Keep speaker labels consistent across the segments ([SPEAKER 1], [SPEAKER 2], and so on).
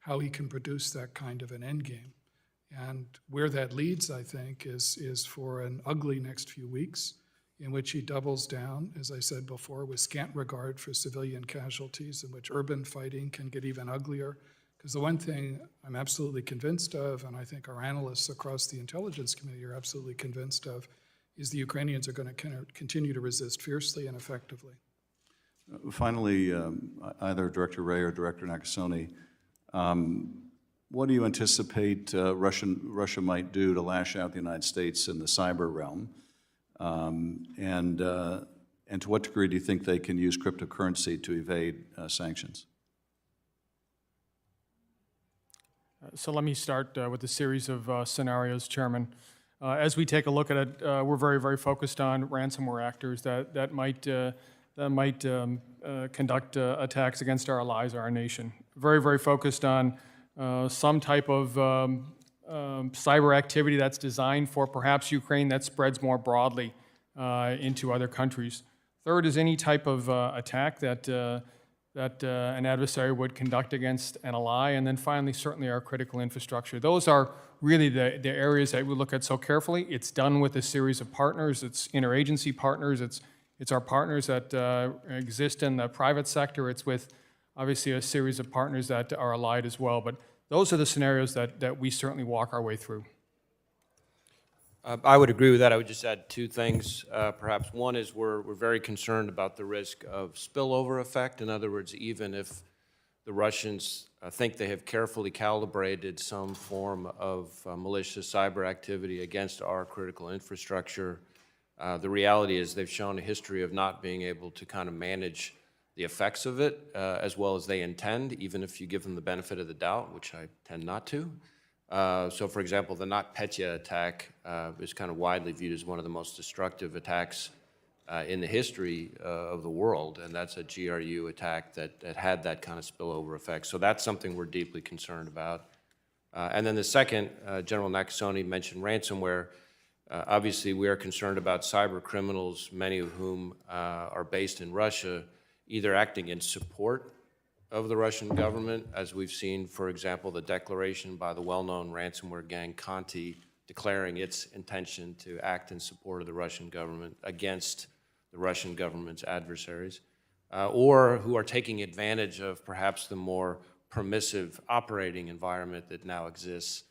[SPEAKER 1] how he can produce that kind of an endgame. And where that leads, I think, is for an ugly next few weeks in which he doubles down, as I said before, with scant regard for civilian casualties, in which urban fighting can get even uglier. Because the one thing I'm absolutely convinced of, and I think our analysts across the intelligence community are absolutely convinced of, is the Ukrainians are going to continue to resist fiercely and effectively.
[SPEAKER 2] Finally, either Director Wray or Director Nakasone, what do you anticipate Russia might do to lash out the United States in the cyber realm? And to what degree do you think they can use cryptocurrency to evade sanctions?
[SPEAKER 3] So let me start with a series of scenarios, Chairman. As we take a look at it, we're very, very focused on ransomware actors that might conduct attacks against our allies or our nation. Very, very focused on some type of cyber activity that's designed for perhaps Ukraine that spreads more broadly into other countries. Third is any type of attack that an adversary would conduct against an ally. And then finally, certainly our critical infrastructure. Those are really the areas that we look at so carefully. It's done with a series of partners. It's interagency partners. It's our partners that exist in the private sector. It's with, obviously, a series of partners that are allied as well. But those are the scenarios that we certainly walk our way through.
[SPEAKER 4] I would agree with that. I would just add two things. Perhaps one is we're very concerned about the risk of spillover effect. In other words, even if the Russians think they have carefully calibrated some form of malicious cyber activity against our critical infrastructure, the reality is they've shown a history of not being able to kind of manage the effects of it as well as they intend, even if you give them the benefit of the doubt, which I tend not to. So, for example, the NotPetya attack is kind of widely viewed as one of the most destructive attacks in the history of the world, and that's a GRU attack that had that kind of spillover effect. So that's something we're deeply concerned about. And then the second, General Nakasone mentioned ransomware. Obviously, we are concerned about cyber criminals, many of whom are based in Russia, either acting in support of the Russian government, as we've seen, for example, the declaration by the well-known ransomware gang Conti declaring its intention to act in support of the Russian government against the Russian government's adversaries, or who are taking advantage of perhaps the more permissive operating environment that now exists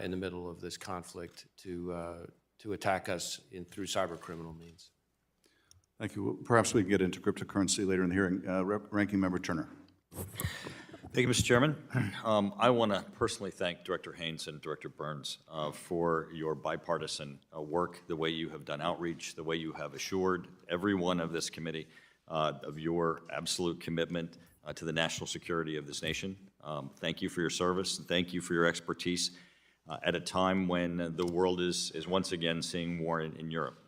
[SPEAKER 4] in the middle of this conflict to attack us through cyber criminal means.
[SPEAKER 2] Thank you. Well, perhaps we can get into cryptocurrency later in the hearing. Ranking Member Turner.
[SPEAKER 5] Thank you, Mr. Chairman. I want to personally thank Director Haynes and Director Burns for your bipartisan work, the way you have done outreach, the way you have assured everyone of this committee of your absolute commitment to the national security of this nation. Thank you for your service, and thank you for your expertise at a time when the world is once again seeing war in Europe.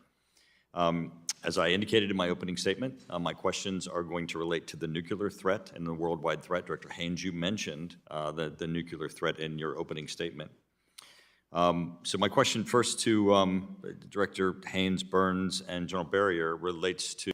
[SPEAKER 5] As I indicated in my opening statement, my questions are going to relate to the nuclear threat and the worldwide threat. Director Haynes, you mentioned the nuclear threat in your opening statement. So my question first to Director Haynes, Burns, and General Berrier relates to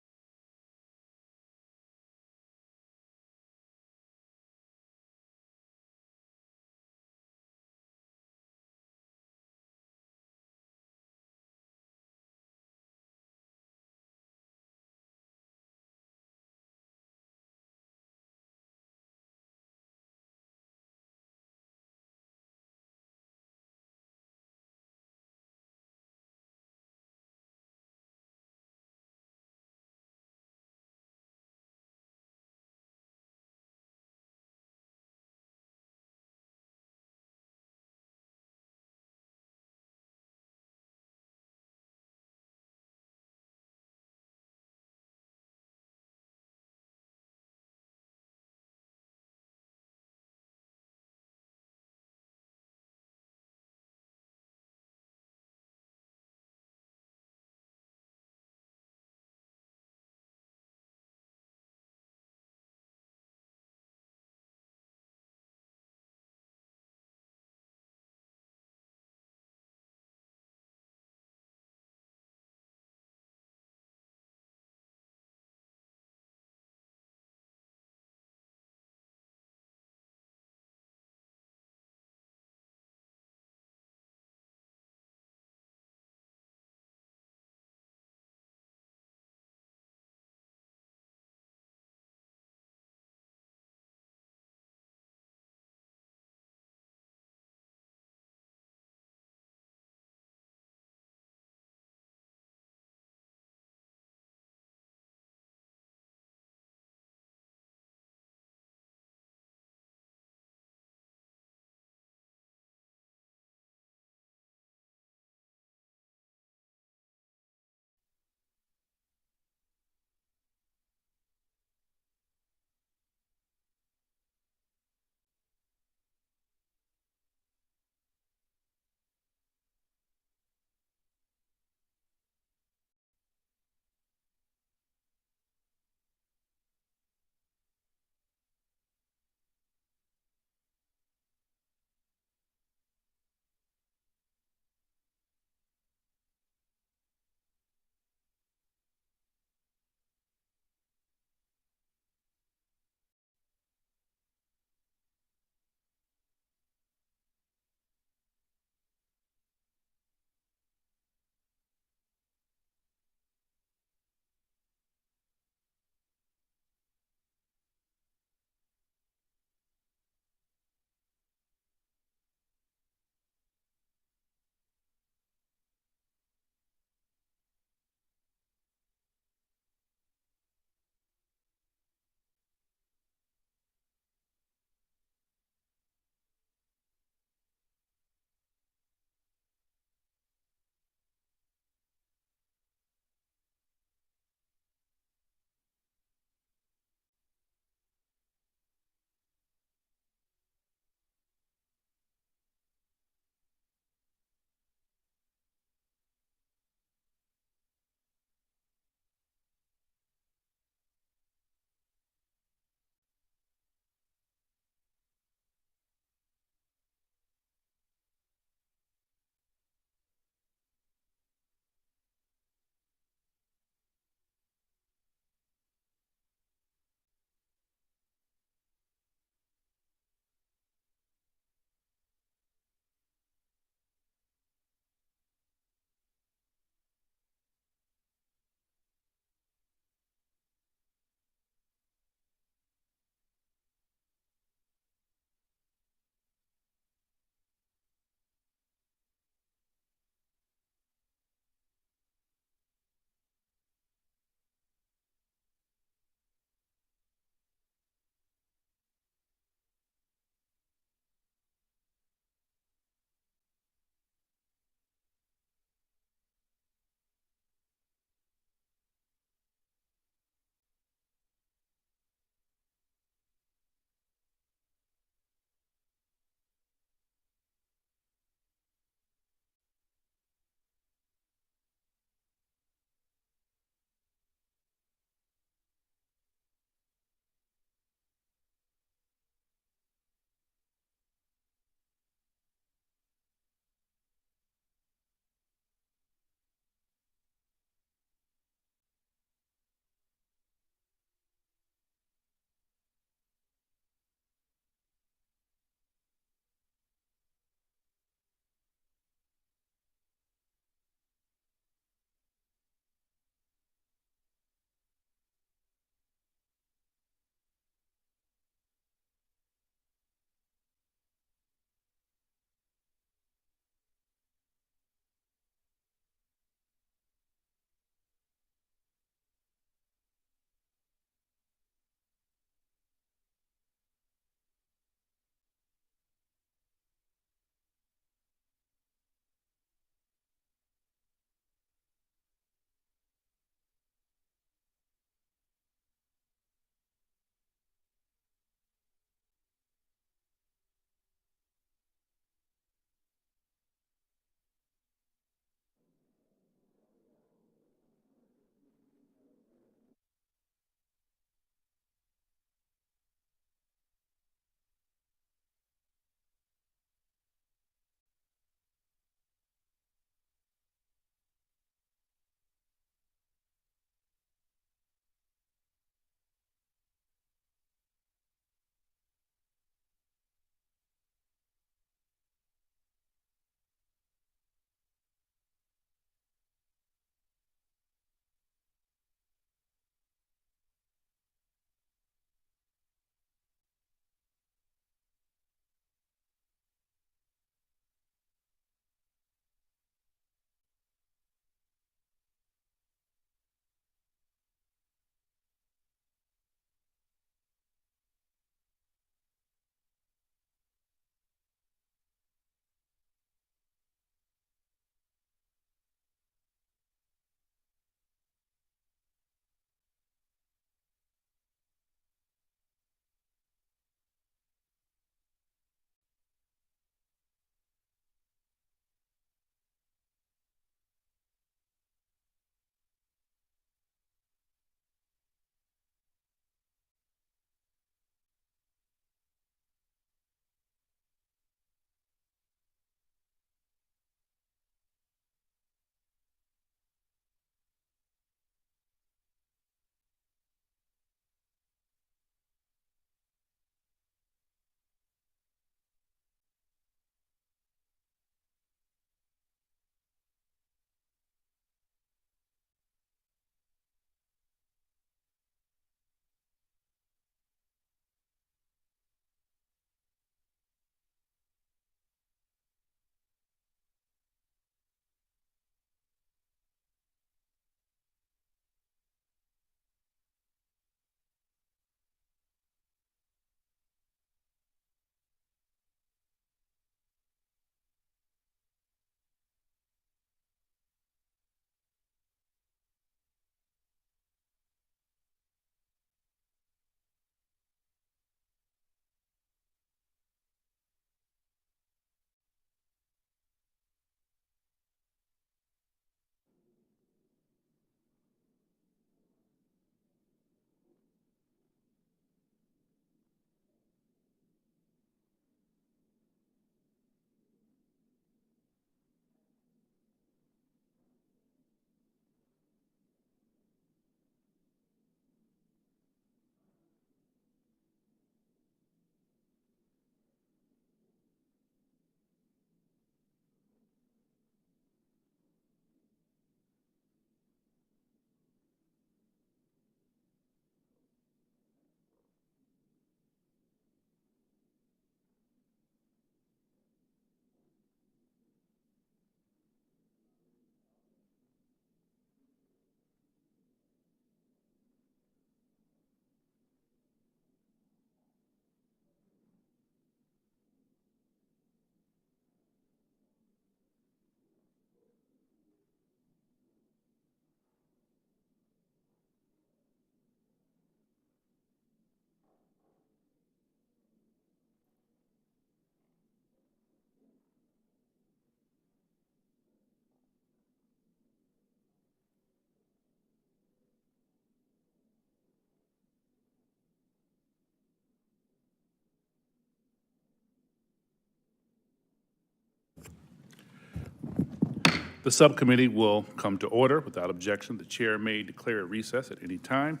[SPEAKER 6] The subcommittee will come to order. Without objection, the chair may declare a recess at any time.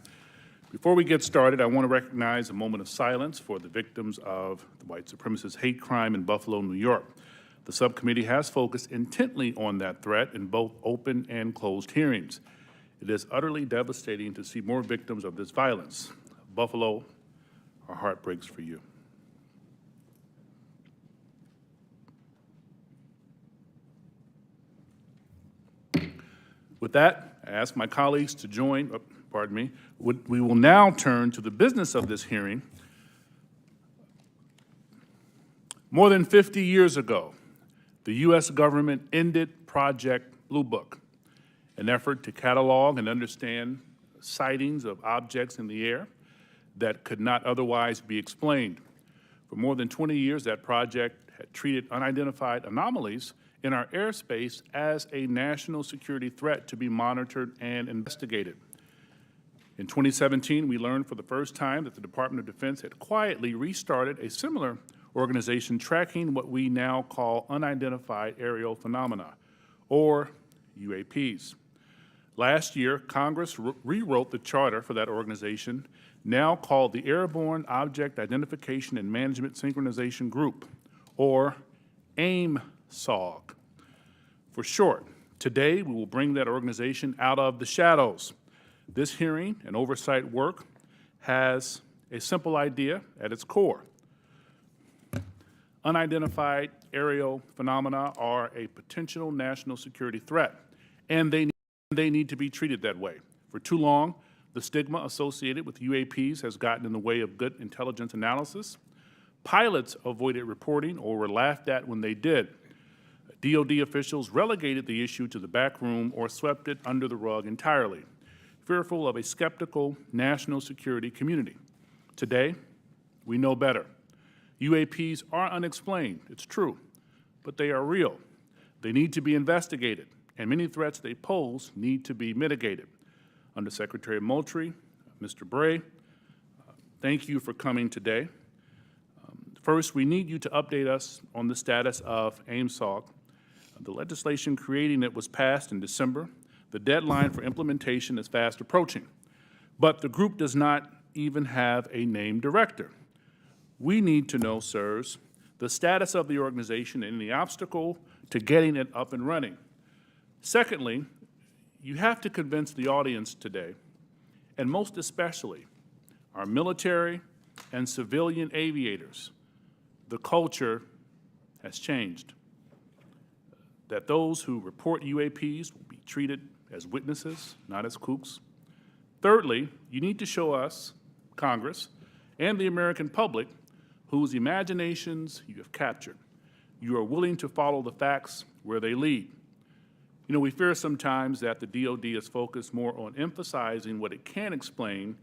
[SPEAKER 6] Before we get started, I want to recognize a moment of silence for the victims of the white supremacist hate crime in Buffalo, New York. The subcommittee has focused intently on that threat in both open and closed hearings. It is utterly devastating to see more victims of this violence. Buffalo, our heart breaks for you. With that, I ask my colleagues to join, pardon me, we will now turn to the business of this hearing. More than 50 years ago, the U.S. government ended Project Blue Book, an effort to catalog and understand sightings of objects in the air that could not otherwise be explained. For more than 20 years, that project had treated unidentified anomalies in our airspace as a national security threat to be monitored and investigated. In 2017, we learned for the first time that the Department of Defense had quietly restarted a similar organization tracking what we now call unidentified aerial phenomena, or UAPs. Last year, Congress rewrote the charter for that organization, now called the Airborne Object Identification and Management Synchronization Group, or AIM-SOG. For short, today we will bring that organization out of the shadows. This hearing and oversight work has a simple idea at its core. Unidentified aerial phenomena are a potential national security threat, and they need to be treated that way. For too long, the stigma associated with UAPs has gotten in the way of good intelligence analysis. Pilots avoided reporting or were laughed at when they did. DoD officials relegated the issue to the back room or swept it under the rug entirely, fearful of a skeptical national security community. Today, we know better. UAPs are unexplained, it's true, but they are real. They need to be investigated, and many threats they pose need to be mitigated. Undersecretary Moultrie, Mr. Bray, thank you for coming today. First, we need you to update us on the status of AIM-SOG. The legislation creating it was passed in December. The deadline for implementation is fast approaching, but the group does not even have a named director. We need to know, sirs, the status of the organization and the obstacle to getting it up and running. Secondly, you have to convince the audience today, and most especially our military and civilian aviators, the culture has changed. That those who report UAPs will be treated as witnesses, not as kooks. Thirdly, you need to show us, Congress, and the American public whose imaginations you have captured. You are willing to follow the facts where they lead. You know, we fear sometimes that the DoD is focused more on emphasizing what it can explain,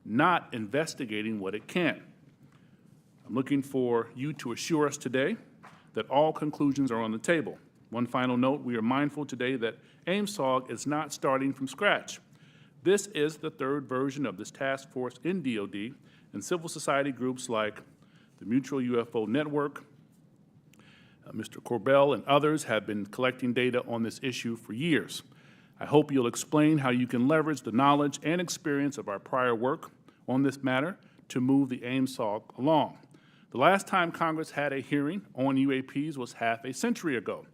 [SPEAKER 6] not investigating what it can't. I'm looking for you to assure us today that all conclusions are on the table. One final note, we are mindful today that AIM-SOG is not starting from scratch. This is the third version of this task force in DoD, and civil society groups like the Mutual UFO Network, Mr. Corbell and others have been collecting data on this issue for years. I hope you'll explain how you can leverage the knowledge and experience of our prior work on this matter to move the AIM-SOG along. The last time Congress had a hearing on UAPs was half a century ago.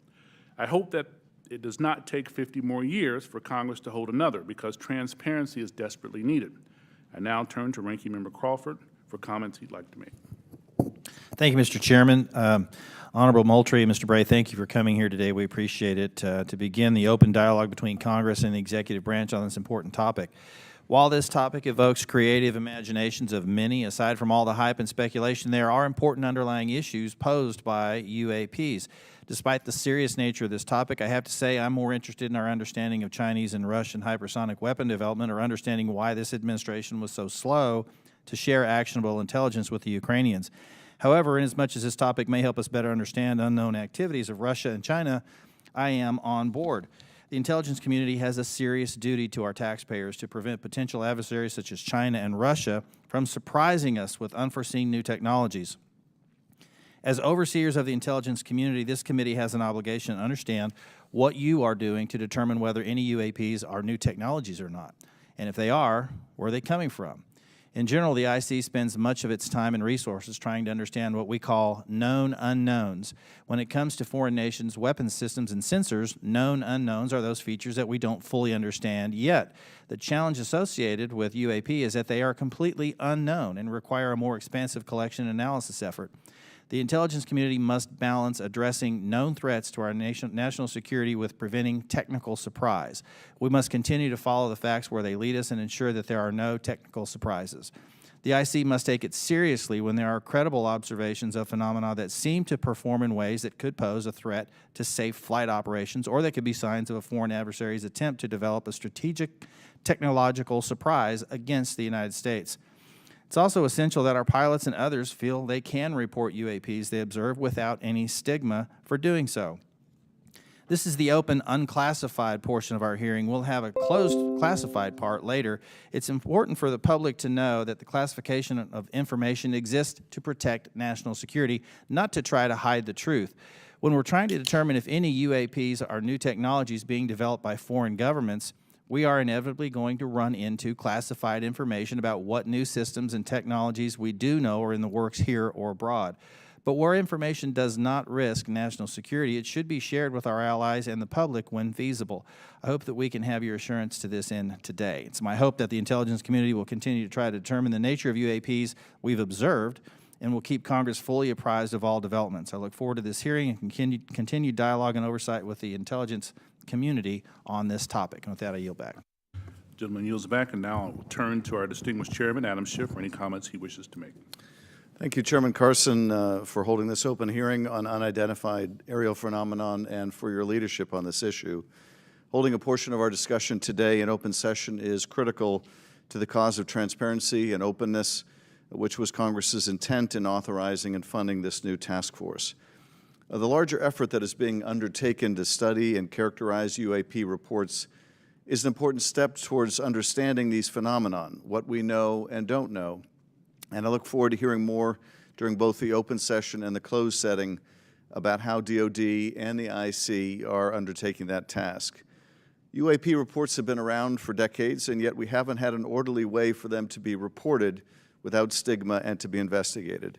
[SPEAKER 6] I hope that it does not take 50 more years for Congress to hold another, because transparency is desperately needed. I now turn to Ranking Member Crawford for comments he'd like to make.
[SPEAKER 7] Thank you, Mr. Chairman. Honorable Moultrie and Mr. Bray, thank you for coming here today. We appreciate it. To begin the open dialogue between Congress and the executive branch on this important topic. While this topic evokes creative imaginations of many, aside from all the hype and speculation, there are important underlying issues posed by UAPs. Despite the serious nature of this topic, I have to say I'm more interested in our understanding of Chinese and Russian hypersonic weapon development, or understanding why this administration was so slow to share actionable intelligence with the Ukrainians. However, inasmuch as this topic may help us better understand unknown activities of Russia and China, I am on board. The intelligence community has a serious duty to our taxpayers to prevent potential adversaries such as China and Russia from surprising us with unforeseen new technologies. As overseers of the intelligence community, this committee has an obligation to understand what you are doing to determine whether any UAPs are new technologies or not. And if they are, where are they coming from? In general, the IC spends much of its time and resources trying to understand what we call known unknowns. When it comes to foreign nations' weapons systems and sensors, known unknowns are those features that we don't fully understand yet. The challenge associated with UAP is that they are completely unknown and require a more expansive collection and analysis effort. The intelligence community must balance addressing known threats to our national security with preventing technical surprise. We must continue to follow the facts where they lead us and ensure that there are no technical surprises. The IC must take it seriously when there are credible observations of phenomena that seem to perform in ways that could pose a threat to safe flight operations, or that could be signs of a foreign adversary's attempt to develop a strategic technological surprise against the United States. It's also essential that our pilots and others feel they can report UAPs they observe without any stigma for doing so. This is the open, unclassified portion of our hearing. We'll have a closed, classified part later. It's important for the public to know that the classification of information exists to protect national security, not to try to hide the truth. When we're trying to determine if any UAPs are new technologies being developed by foreign governments, we are inevitably going to run into classified information about what new systems and technologies we do know are in the works here or abroad. But where information does not risk national security, it should be shared with our allies and the public when feasible. I hope that we can have your assurance to this end today. It's my hope that the intelligence community will continue to try to determine the nature of UAPs we've observed and will keep Congress fully apprised of all developments. I look forward to this hearing and continued dialogue and oversight with the intelligence community on this topic. And with that, I yield back.
[SPEAKER 6] Gentleman yields back, and now I will turn to our distinguished chairman, Adam Schiff, for any comments he wishes to make.
[SPEAKER 2] Thank you, Chairman Carson, for holding this open hearing on unidentified aerial phenomenon and for your leadership on this issue. Holding a portion of our discussion today in open session is critical to the cause of transparency and openness, which was Congress's intent in authorizing and funding this new task force. The larger effort that is being undertaken to study and characterize UAP reports is an important step towards understanding these phenomenon, what we know and don't know. And I look forward to hearing more during both the open session and the closed setting about how DOD and the IC are undertaking that task. UAP reports have been around for decades, and yet we haven't had an orderly way for them to be reported without stigma and to be investigated.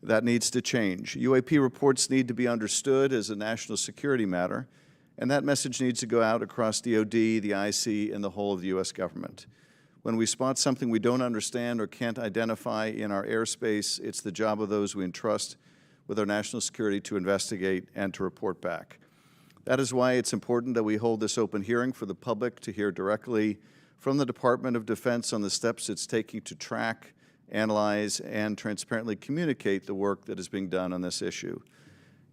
[SPEAKER 2] That needs to change. UAP reports need to be understood as a national security matter, and that message needs to go out across DOD, the IC, and the whole of the U.S. government. When we spot something we don't understand or can't identify in our airspace, it's the job of those we entrust with our national security to investigate and to report back. That is why it's important that we hold this open hearing for the public to hear directly from the Department of Defense on the steps it's taking to track, analyze, and transparently communicate the work that is being done on this issue.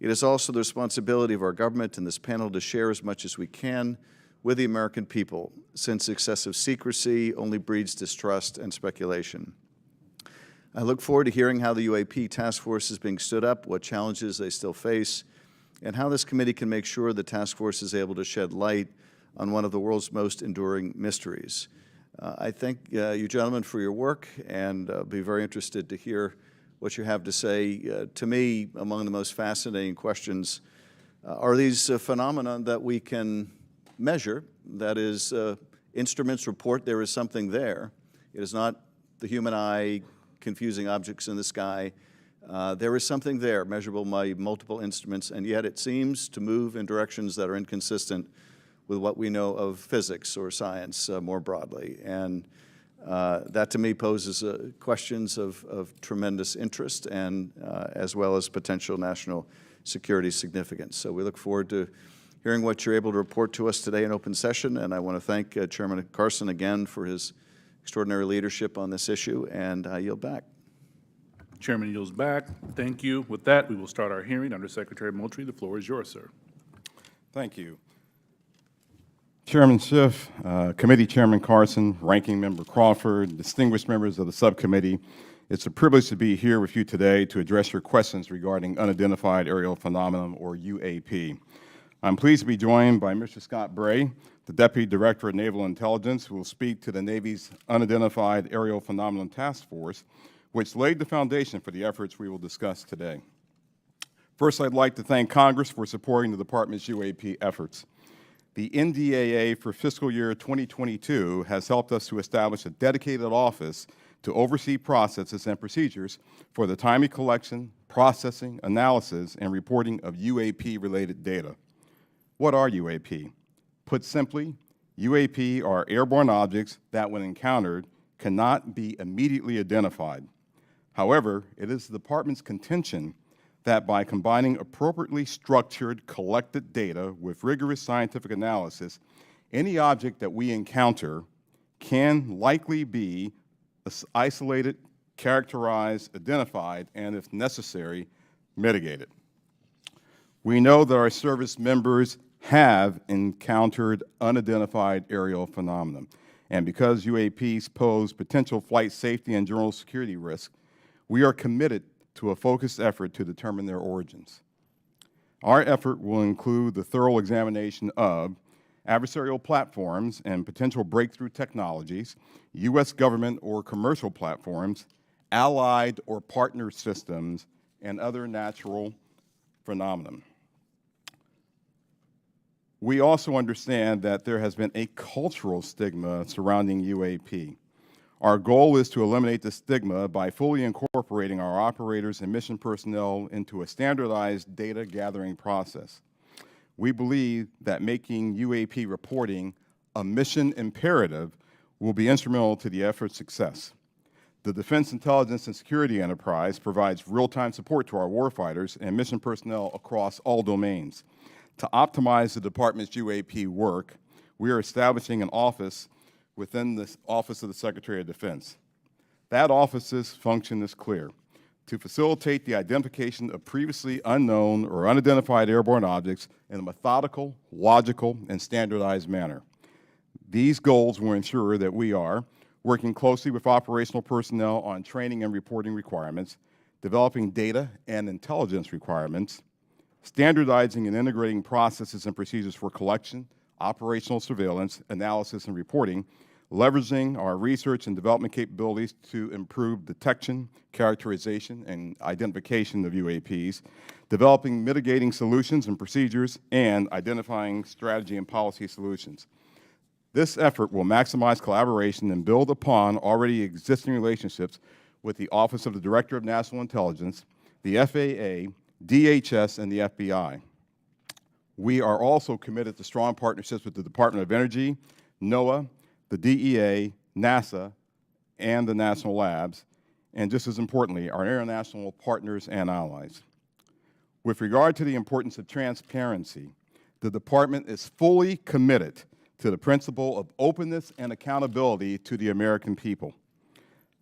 [SPEAKER 2] It is also the responsibility of our government and this panel to share as much as we can with the American people, since excessive secrecy only breeds distrust and speculation. I look forward to hearing how the UAP task force is being stood up, what challenges they still face, and how this committee can make sure the task force is able to shed light on one of the world's most enduring mysteries. I thank you gentlemen for your work, and be very interested to hear what you have to say. To me, among the most fascinating questions are these phenomena that we can measure, that is, instruments report there is something there. It is not the human eye confusing objects in the sky. There is something there, measurable by multiple instruments, and yet it seems to move in directions that are inconsistent with what we know of physics or science more broadly. And that to me poses questions of tremendous interest and as well as potential national security significance. So we look forward to hearing what you're able to report to us today in open session, and I want to thank Chairman Carson again for his extraordinary leadership on this issue, and I yield back.
[SPEAKER 6] Chairman yields back. Thank you. With that, we will start our hearing. Under Secretary Moultrie, the floor is yours, sir.
[SPEAKER 8] Thank you. Chairman Schiff, Committee Chairman Carson, Ranking Member Crawford, distinguished members of the subcommittee, it's a privilege to be here with you today to address your questions regarding unidentified aerial phenomenon, or UAP. I'm pleased to be joined by Mr. Scott Bray, the Deputy Director of Naval Intelligence, who will speak to the Navy's Unidentified Aerial Phenomenon Task Force, which laid the foundation for the efforts we will discuss today. First, I'd like to thank Congress for supporting the Department's UAP efforts. The NDAA for fiscal year 2022 has helped us to establish a dedicated office to oversee processes and procedures for the timely collection, processing, analysis, and reporting of UAP-related data. What are UAP? Put simply, UAP are airborne objects that, when encountered, cannot be immediately identified. However, it is the Department's contention that by combining appropriately structured, collected data with rigorous scientific analysis, any object that we encounter can likely be isolated, characterized, identified, and if necessary, mitigated. We know that our service members have encountered unidentified aerial phenomena, and because UAPs pose potential flight safety and general security risks, we are committed to a focused effort to determine their origins. Our effort will include the thorough examination of adversarial platforms and potential breakthrough technologies, U.S. government or commercial platforms, allied or partner systems, and other natural phenomena. We also understand that there has been a cultural stigma surrounding UAP. Our goal is to eliminate the stigma by fully incorporating our operators and mission personnel into a standardized data gathering process. We believe that making UAP reporting a mission imperative will be instrumental to the effort's success. The Defense Intelligence and Security Enterprise provides real-time support to our warfighters and mission personnel across all domains. To optimize the Department's UAP work, we are establishing an office within the Office of the Secretary of Defense. That office's function is clear: to facilitate the identification of previously unknown or unidentified airborne objects in a methodical, logical, and standardized manner. These goals will ensure that we are working closely with operational personnel on training and reporting requirements, developing data and intelligence requirements, standardizing and integrating processes and procedures for collection, operational surveillance, analysis, and reporting, leveraging our research and development capabilities to improve detection, characterization, and identification of UAPs, developing mitigating solutions and procedures, and identifying strategy and policy solutions. This effort will maximize collaboration and build upon already existing relationships with the Office of the Director of National Intelligence, the FAA, DHS, and the FBI. We are also committed to strong partnerships with the Department of Energy, NOAA, the DEA, NASA, and the national labs, and just as importantly, our international partners and allies. With regard to the importance of transparency, the Department is fully committed to the principle of openness and accountability to the American people.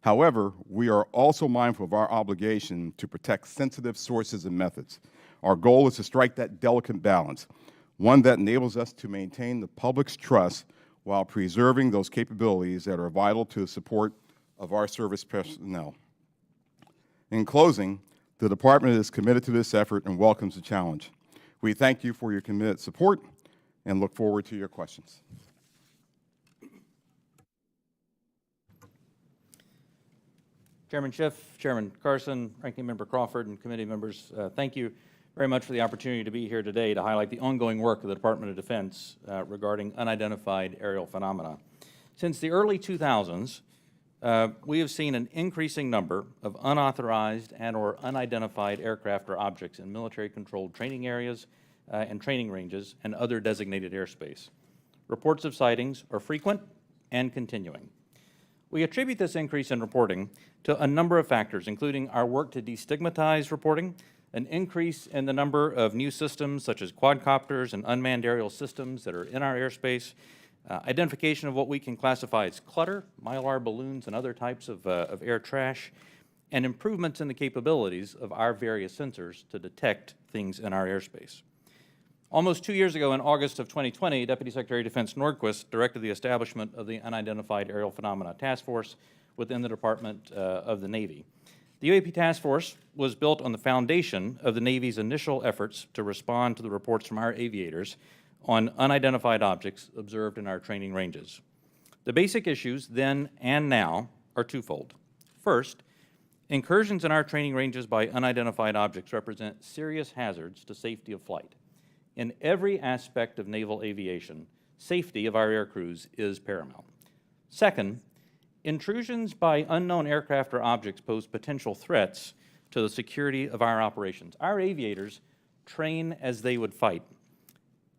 [SPEAKER 8] However, we are also mindful of our obligation to protect sensitive sources and methods. Our goal is to strike that delicate balance, one that enables us to maintain the public's trust while preserving those capabilities that are vital to the support of our service personnel. In closing, the Department is committed to this effort and welcomes the challenge. We thank you for your committed support and look forward to your questions.
[SPEAKER 9] Chairman Schiff, Chairman Carson, Ranking Member Crawford, and committee members, thank you very much for the opportunity to be here today to highlight the ongoing work of the Department of Defense regarding unidentified aerial phenomena. Since the early 2000s, we have seen an increasing number of unauthorized and or unidentified aircraft or objects in military-controlled training areas and training ranges and other designated airspace. Reports of sightings are frequent and continuing. We attribute this increase in reporting to a number of factors, including our work to destigmatize reporting, an increase in the number of new systems such as quadcopters and unmanned aerial systems that are in our airspace, identification of what we can classify as clutter, mylar balloons, and other types of air trash, and improvements in the capabilities of our various sensors to detect things in our airspace. Almost 2 years ago, in August of 2020, Deputy Secretary of Defense Nordquist directed the establishment of the Unidentified Aerial Phenomena Task Force within the Department of the Navy. The UAP Task Force was built on the foundation of the Navy's initial efforts to respond to the reports from our aviators on unidentified objects observed in our training ranges. The basic issues then and now are twofold. First, Incursions in our training ranges by unidentified objects represent serious hazards to safety of flight. In every aspect of naval aviation, safety of our air crews is paramount. Second, intrusions by unknown aircraft or objects pose potential threats to the security of our operations. Our aviators train as they would fight.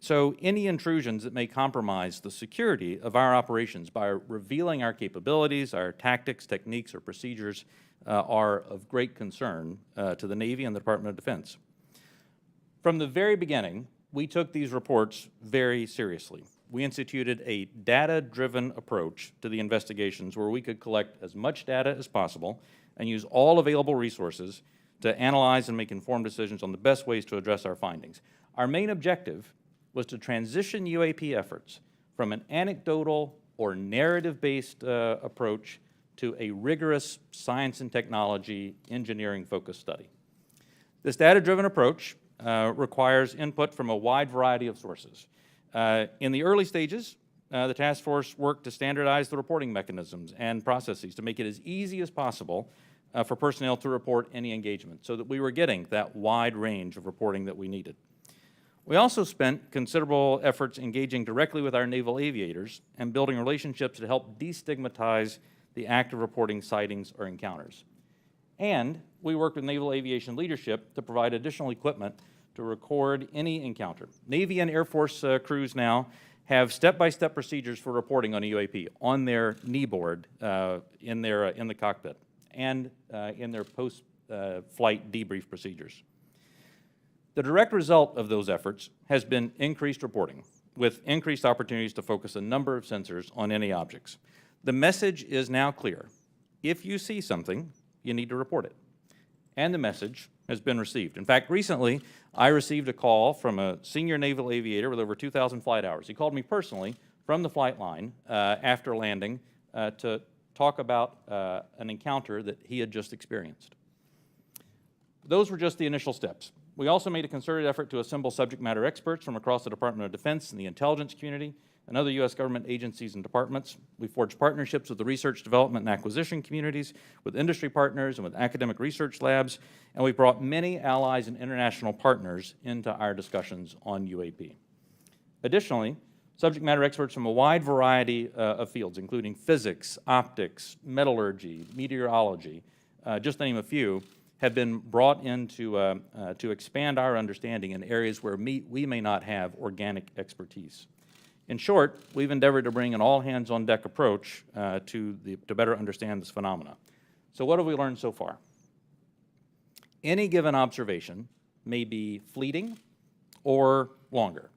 [SPEAKER 9] So any intrusions that may compromise the security of our operations by revealing our capabilities, our tactics, techniques, or procedures are of great concern to the Navy and the Department of Defense. From the very beginning, we took these reports very seriously. We instituted a data-driven approach to the investigations where we could collect as much data as possible and use all available resources to analyze and make informed decisions on the best ways to address our findings. Our main objective was to transition UAP efforts from an anecdotal or narrative-based approach to a rigorous science and technology engineering-focused study. This data-driven approach requires input from a wide variety of sources. In the early stages, the task force worked to standardize the reporting mechanisms and processes to make it as easy as possible for personnel to report any engagement so that we were getting that wide range of reporting that we needed. We also spent considerable efforts engaging directly with our naval aviators and building relationships to help destigmatize the act of reporting sightings or encounters. And we worked with naval aviation leadership to provide additional equipment to record any encounter. Navy and Air Force crews now have step-by-step procedures for reporting on a UAP on their knee board in the cockpit and in their post-flight debrief procedures. The direct result of those efforts has been increased reporting, with increased opportunities to focus a number of sensors on any objects. The message is now clear. If you see something, you need to report it. And the message has been received. In fact, recently, I received a call from a senior naval aviator with over 2,000 flight hours. He called me personally from the flight line after landing to talk about an encounter that he had just experienced. Those were just the initial steps. We also made a concerted effort to assemble subject matter experts from across the Department of Defense and the intelligence community and other U.S. government agencies and departments. We forged partnerships with the research, development, and acquisition communities, with industry partners, and with academic research labs, and we brought many allies and international partners into our discussions on UAP. Additionally, subject matter experts from a wide variety of fields, including physics, optics, metallurgy, meteorology, just to name a few, have been brought in to expand our understanding in areas where we may not have organic expertise. In short, we've endeavored to bring an all-hands-on-deck approach to better understand this phenomena. So what have we learned so far? Any given observation may be fleeting or longer.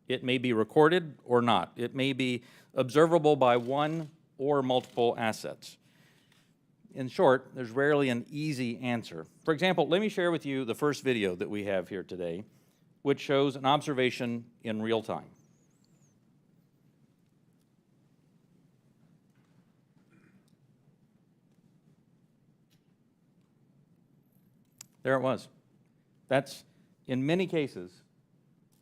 [SPEAKER 9] It may be recorded or not. It may be observable by one or multiple assets. In short, there's rarely an easy answer. For example, let me share with you the first video that we have here today, which shows an observation in real time. There it was. That's, in many cases,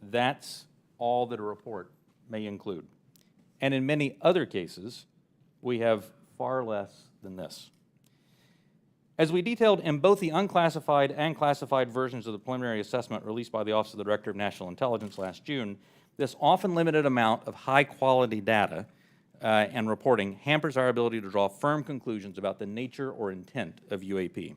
[SPEAKER 9] that's all that a report may include. And in many other cases, we have far less than this. As we detailed in both the unclassified and classified versions of the preliminary assessment released by the Office of the Director of National Intelligence last June, this often limited amount of high-quality data and reporting hampers our ability to draw firm conclusions about the nature or intent of UAP.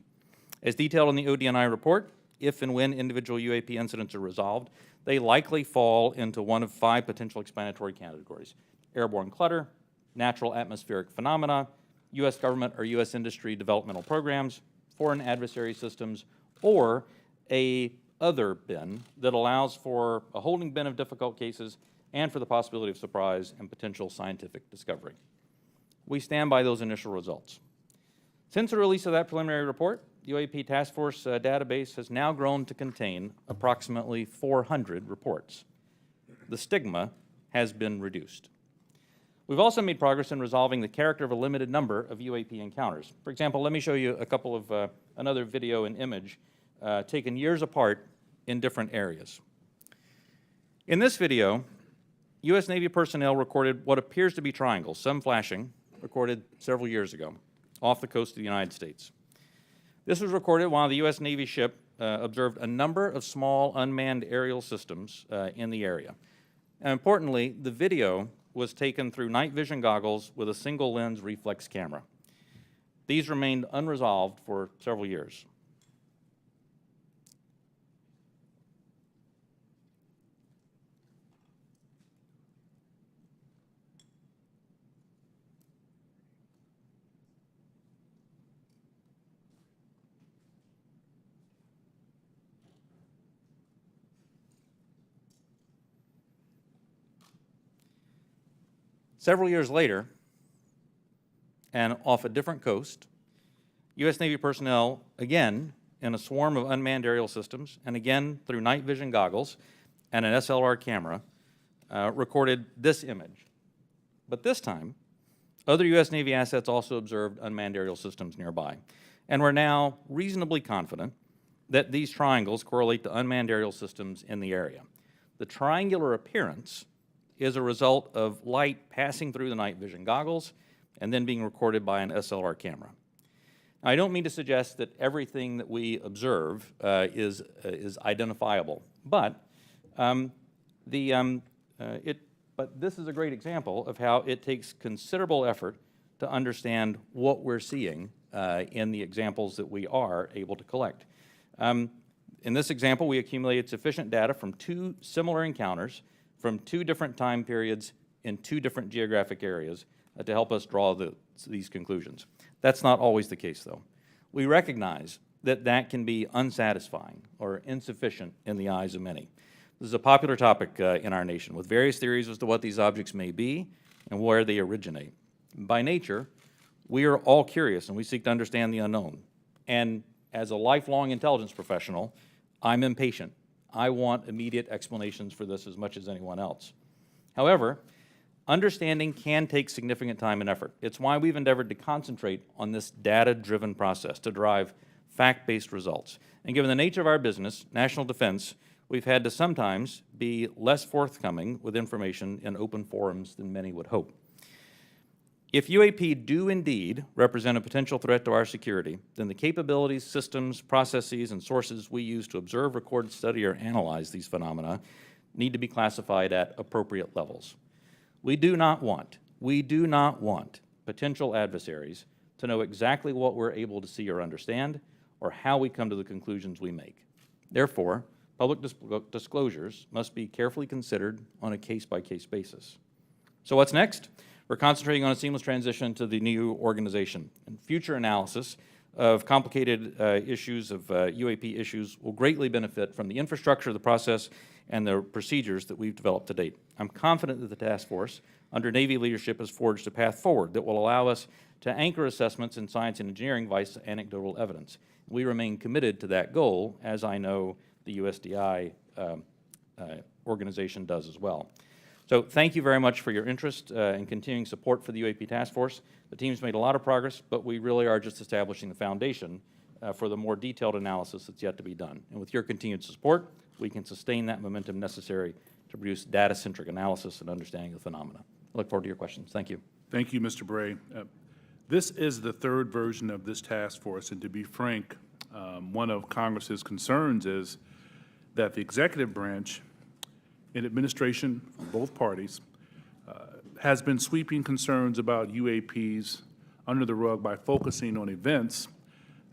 [SPEAKER 9] As detailed in the ODNI report, if and when individual UAP incidents are resolved, they likely fall into one of 5 potential explanatory categories: airborne clutter, natural atmospheric phenomena, U.S. government or U.S. industry developmental programs, foreign adversary systems, or a other bin that allows for a holding bin of difficult cases and for the possibility of surprise and potential scientific discovery. We stand by those initial results. Since the release of that preliminary report, the UAP Task Force database has now grown to contain approximately 400 reports. The stigma has been reduced. We've also made progress in resolving the character of a limited number of UAP encounters. For example, let me show you a couple of another video and image taken years apart in different areas. In this video, U.S. Navy personnel recorded what appears to be triangles, some flashing, recorded several years ago, off the coast of the United States. This was recorded while the U.S. Navy ship observed a number of small unmanned aerial systems in the area. And importantly, the video was taken through night vision goggles with a single lens reflex camera. These remained unresolved for several years. Several years later, and off a different coast, U.S. Navy personnel, again in a swarm of unmanned aerial systems, and again through night vision goggles and an SLR camera, recorded this image. But this time, other U.S. Navy assets also observed unmanned aerial systems nearby. And we're now reasonably confident that these triangles correlate to unmanned aerial systems in the area. The triangular appearance is a result of light passing through the night vision goggles and then being recorded by an SLR camera. Now, I don't mean to suggest that everything that we observe is identifiable, but this is a great example of how it takes considerable effort to understand what we're seeing in the examples that we are able to collect. In this example, we accumulated sufficient data from 2 similar encounters from 2 different time periods in 2 different geographic areas to help us draw these conclusions. That's not always the case, though. We recognize that that can be unsatisfying or insufficient in the eyes of many. This is a popular topic in our nation, with various theories as to what these objects may be and where they originate. By nature, we are all curious and we seek to understand the unknown. And as a lifelong intelligence professional, I'm impatient. I want immediate explanations for this as much as anyone else. However, understanding can take significant time and effort. It's why we've endeavored to concentrate on this data-driven process to derive fact-based results. And given the nature of our business, national defense, we've had to sometimes be less forthcoming with information in open forums than many would hope. If UAP do indeed represent a potential threat to our security, then the capabilities, systems, processes, and sources we use to observe, record, study, or analyze these phenomena need to be classified at appropriate levels. We do not want potential adversaries to know exactly what we're able to see or understand, or how we come to the conclusions we make. Therefore, public disclosures must be carefully considered on a case-by-case basis. So what's next? We're concentrating on a seamless transition to the new organization. And future analysis of complicated issues of UAP issues will greatly benefit from the infrastructure, the process, and the procedures that we've developed to date. I'm confident that the task force under Navy leadership has forged a path forward that will allow us to anchor assessments in science and engineering by anecdotal evidence. We remain committed to that goal, as I know the USDI organization does as well. So thank you very much for your interest and continuing support for the UAP Task Force. The team's made a lot of progress, but we really are just establishing the foundation for the more detailed analysis that's yet to be done. And with your continued support, we can sustain that momentum necessary to produce data-centric analysis and understanding of the phenomena. I look forward to your questions. Thank you.
[SPEAKER 6] Thank you, Mr. Bray. This is the 3rd version of this task force, and to be frank, one of Congress's concerns is that the executive branch and administration from both parties has been sweeping concerns about UAPs under the rug by focusing on events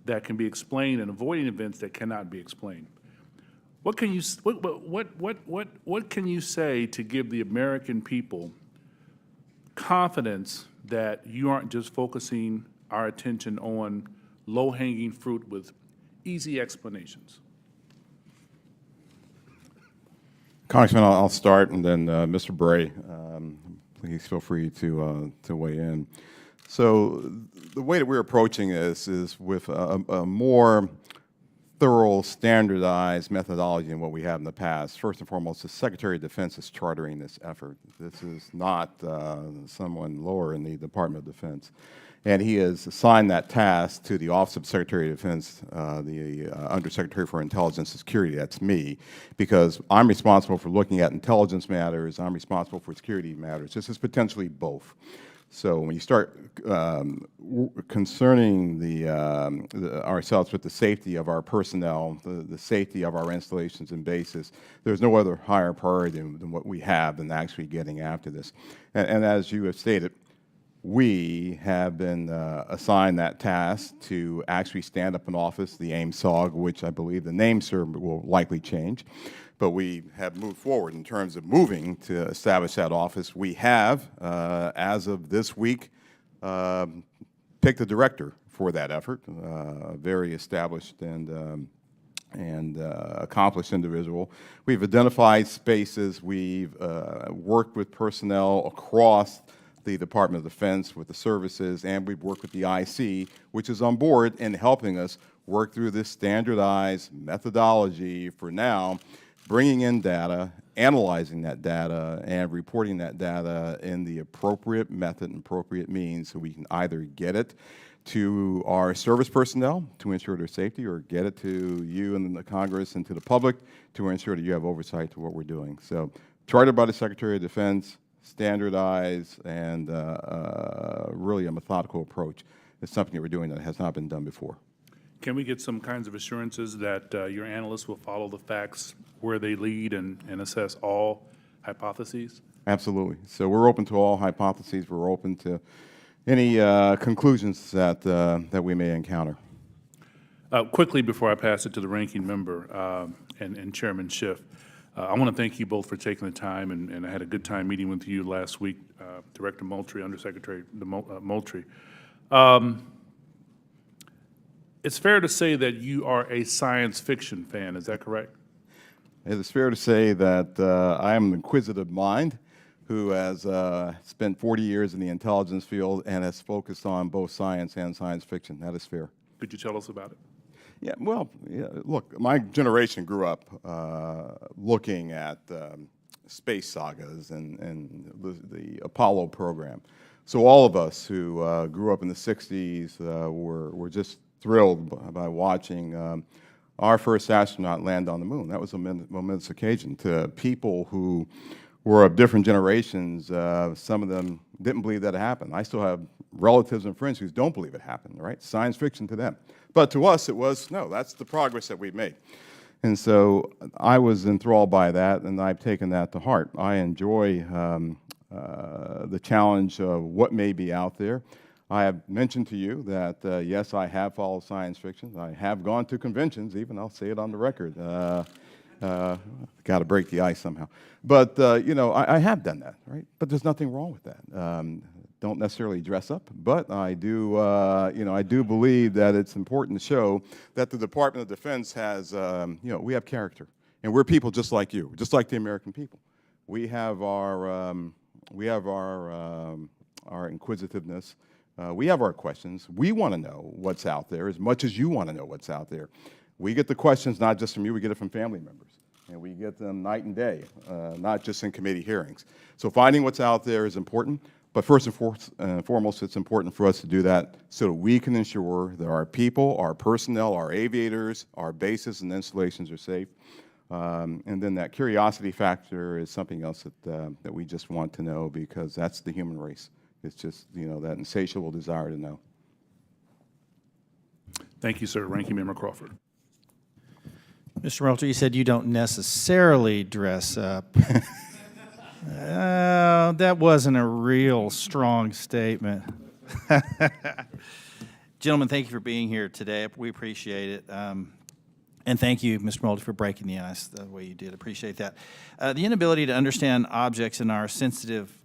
[SPEAKER 6] that can be explained and avoiding events that cannot be explained. What can you say to give the American people confidence that you aren't just focusing our attention on low-hanging fruit with easy explanations?
[SPEAKER 8] Congressman, I'll start, and then Mr. Bray, please feel free to weigh in. So the way that we're approaching this is with a more thorough, standardized methodology than what we have in the past. First and foremost, the Secretary of Defense is chartering this effort. This is not someone lower in the Department of Defense. And he has assigned that task to the Office of Secretary of Defense, the Undersecretary for Intelligence and Security. That's me, because I'm responsible for looking at intelligence matters. I'm responsible for security matters. This is potentially both. So when you start concerning ourselves with the safety of our personnel, the safety of our installations and bases, there's no other higher priority than what we have than actually getting after this. And as you have stated, we have been assigned that task to actually stand up an office, the AIM-SOG, which I believe the name, sir, will likely change. But we have moved forward in terms of moving to establish that office. We have, as of this week, picked a director for that effort, a very established and accomplished individual. We've identified spaces. We've worked with personnel across the Department of Defense with the services, and we've worked with the IC, which is on board in helping us work through this standardized methodology for now, bringing in data, analyzing that data, and reporting that data in the appropriate method and appropriate means so we can either get it to our service personnel to ensure their safety or get it to you and the Congress and to the public to ensure that you have oversight to what we're doing. So chartered by the Secretary of Defense, standardized, and really a methodical approach is something that we're doing that has not been done before.
[SPEAKER 6] Can we get some kinds of assurances that your analysts will follow the facts where they lead and assess all hypotheses?
[SPEAKER 8] Absolutely. So we're open to all hypotheses. We're open to any conclusions that we may encounter.
[SPEAKER 6] Quickly, before I pass it to the ranking member and Chairman Schiff, I want to thank you both for taking the time, and I had a good time meeting with you last week, Director Moultrie, Undersecretary Moultrie. It's fair to say that you are a science fiction fan, is that correct?
[SPEAKER 8] It is fair to say that I am an inquisitive mind who has spent 40 years in the intelligence field and has focused on both science and science fiction. That is fair.
[SPEAKER 6] Could you tell us about it?
[SPEAKER 8] Yeah, well, yeah, look, my generation grew up looking at space sagas and the Apollo program. So all of us who grew up in the 60s were just thrilled by watching our first astronaut land on the moon. That was a momentous occasion. To people who were of different generations, some of them didn't believe that it happened. I still have relatives and friends who don't believe it happened, right? Science fiction to them. But to us, it was, no, that's the progress that we've made. And so I was enthralled by that, and I've taken that to heart. I enjoy the challenge of what may be out there. I have mentioned to you that, yes, I have followed science fiction. I have gone to conventions, even. I'll say it on the record. Got to break the ice somehow. But, you know, I have done that, right? But there's nothing wrong with that. Don't necessarily dress up, but I do, you know, I do believe that it's important to show that the Department of Defense has, you know, we have character. And we're people just like you, just like the American people. We have our inquisitiveness. We have our questions. We want to know what's out there as much as you want to know what's out there. We get the questions not just from you, we get it from family members. And we get them night and day, not just in committee hearings. So finding what's out there is important, but first and foremost, it's important for us to do that so that we can ensure that our people, our personnel, our aviators, our bases and installations are safe. And then that curiosity factor is something else that we just want to know, because that's the human race. It's just, you know, that insatiable desire to know.
[SPEAKER 6] Thank you, sir. Ranking Member Crawford.
[SPEAKER 7] Mr. Moultrie, you said you don't necessarily dress up. That wasn't a real strong statement. Gentlemen, thank you for being here today. We appreciate it. And thank you, Mr. Moultrie, for breaking the ice the way you did. Appreciate that. The inability to understand objects in our sensitive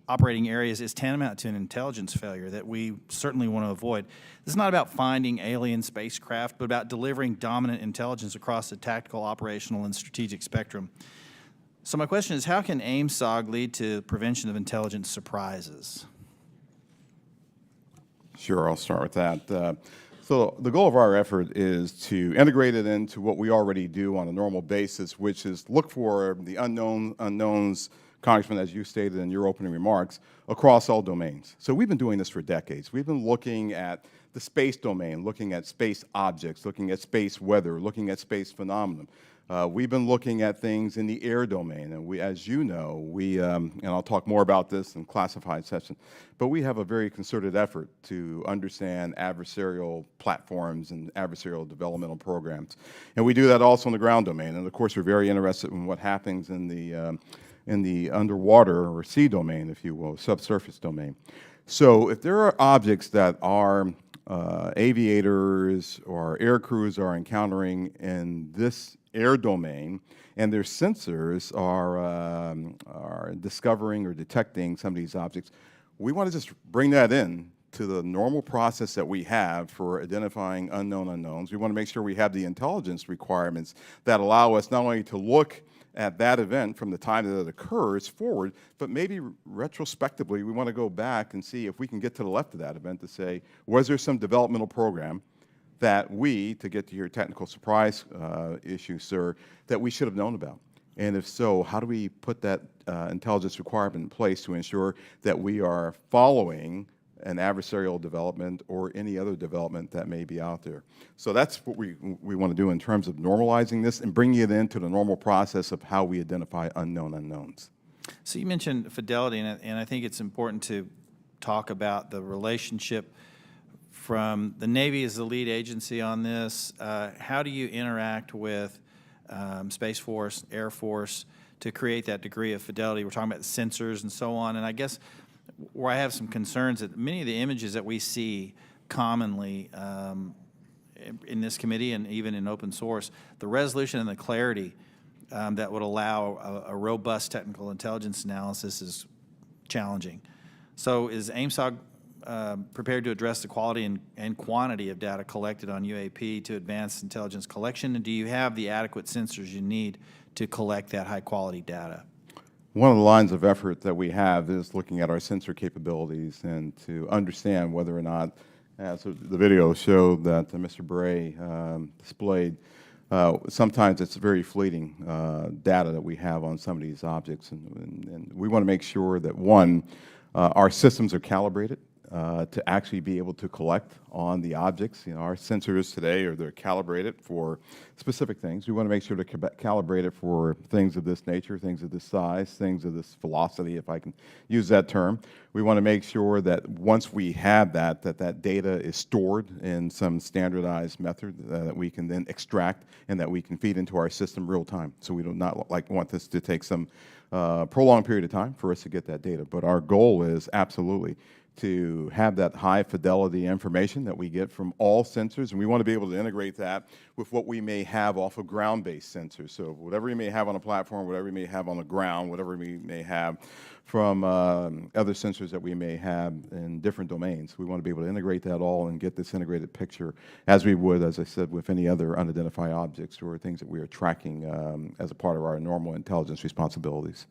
[SPEAKER 7] operating areas is tantamount to an intelligence failure that we certainly want to avoid. This is not about finding alien spacecraft, but about delivering dominant intelligence across the tactical, operational, and strategic spectrum. So my question is, how can AIM-SOG lead to prevention of intelligence surprises?
[SPEAKER 8] Sure, I'll start with that. So the goal of our effort is to integrate it into what we already do on a normal basis, which is look for the unknowns Congressman, as you stated in your opening remarks, across all domains. So we've been doing this for decades. We've been looking at the space domain, looking at space objects, looking at space weather, looking at space phenomenon. We've been looking at things in the air domain, and we, as you know, and I'll talk more about this in classified session, but we have a very concerted effort to understand adversarial platforms and adversarial developmental programs. And we do that also in the ground domain. And of course, we're very interested in what happens in the underwater or sea domain, if you will, subsurface domain. So if there are objects that our aviators or air crews are encountering in this air domain, and their sensors are discovering or detecting some of these objects, we want to just bring that in to the normal process that we have for identifying unknown unknowns. We want to make sure we have the intelligence requirements that allow us not only to look at that event from the time that it occurs forward, but maybe retrospectively we want to go back and see if we can get to the left of that event to say, was there some developmental program that we, to get to your technical surprise issue, sir, that we should have known about? And if so, how do we put that intelligence requirement in place to ensure that we are following an adversarial development or any other development that may be out there? So that's what we want to do in terms of normalizing this and bringing it into the normal process of how we identify unknown unknowns.
[SPEAKER 7] So you mentioned fidelity, and I think it's important to talk about the relationship from the Navy as the lead agency on this. How do you interact with Space Force, Air Force to create that degree of fidelity? We're talking about sensors and so on, and I guess where I have some concerns that many of the images that we see commonly in this committee and even in open source, the resolution and the clarity that would allow a robust technical intelligence analysis is challenging. So is AIMSOG prepared to address the quality and quantity of data collected on UAP to advance intelligence collection? And do you have the adequate sensors you need to collect that high-quality data?
[SPEAKER 8] One of the lines of effort that we have is looking at our sensor capabilities and to understand whether or not, as the video showed that Mr. Bray displayed, sometimes it's very fleeting data that we have on some of these objects. And we want to make sure that, one, our systems are calibrated to actually be able to collect on the objects. You know, our sensors today they're calibrated for specific things. We want to make sure they're calibrated for things of this nature, things of this size, things of this velocity, if I can use that term. We want to make sure that once we have that data is stored in some standardized method that we can then extract and that we can feed into our system real time. So we do not want this to take some prolonged period of time for us to get that data. But our goal is absolutely to have that high fidelity information that we get from all sensors, and we want to be able to integrate that with what we may have off of ground-based sensors. So whatever we may have on a platform, whatever we may have on the ground, whatever we may have from other sensors that we may have in different domains, we want to be able to integrate that all and get this integrated picture as we would, as I said, with any other unidentified objects or things that we are tracking as a part of our normal intelligence responsibilities.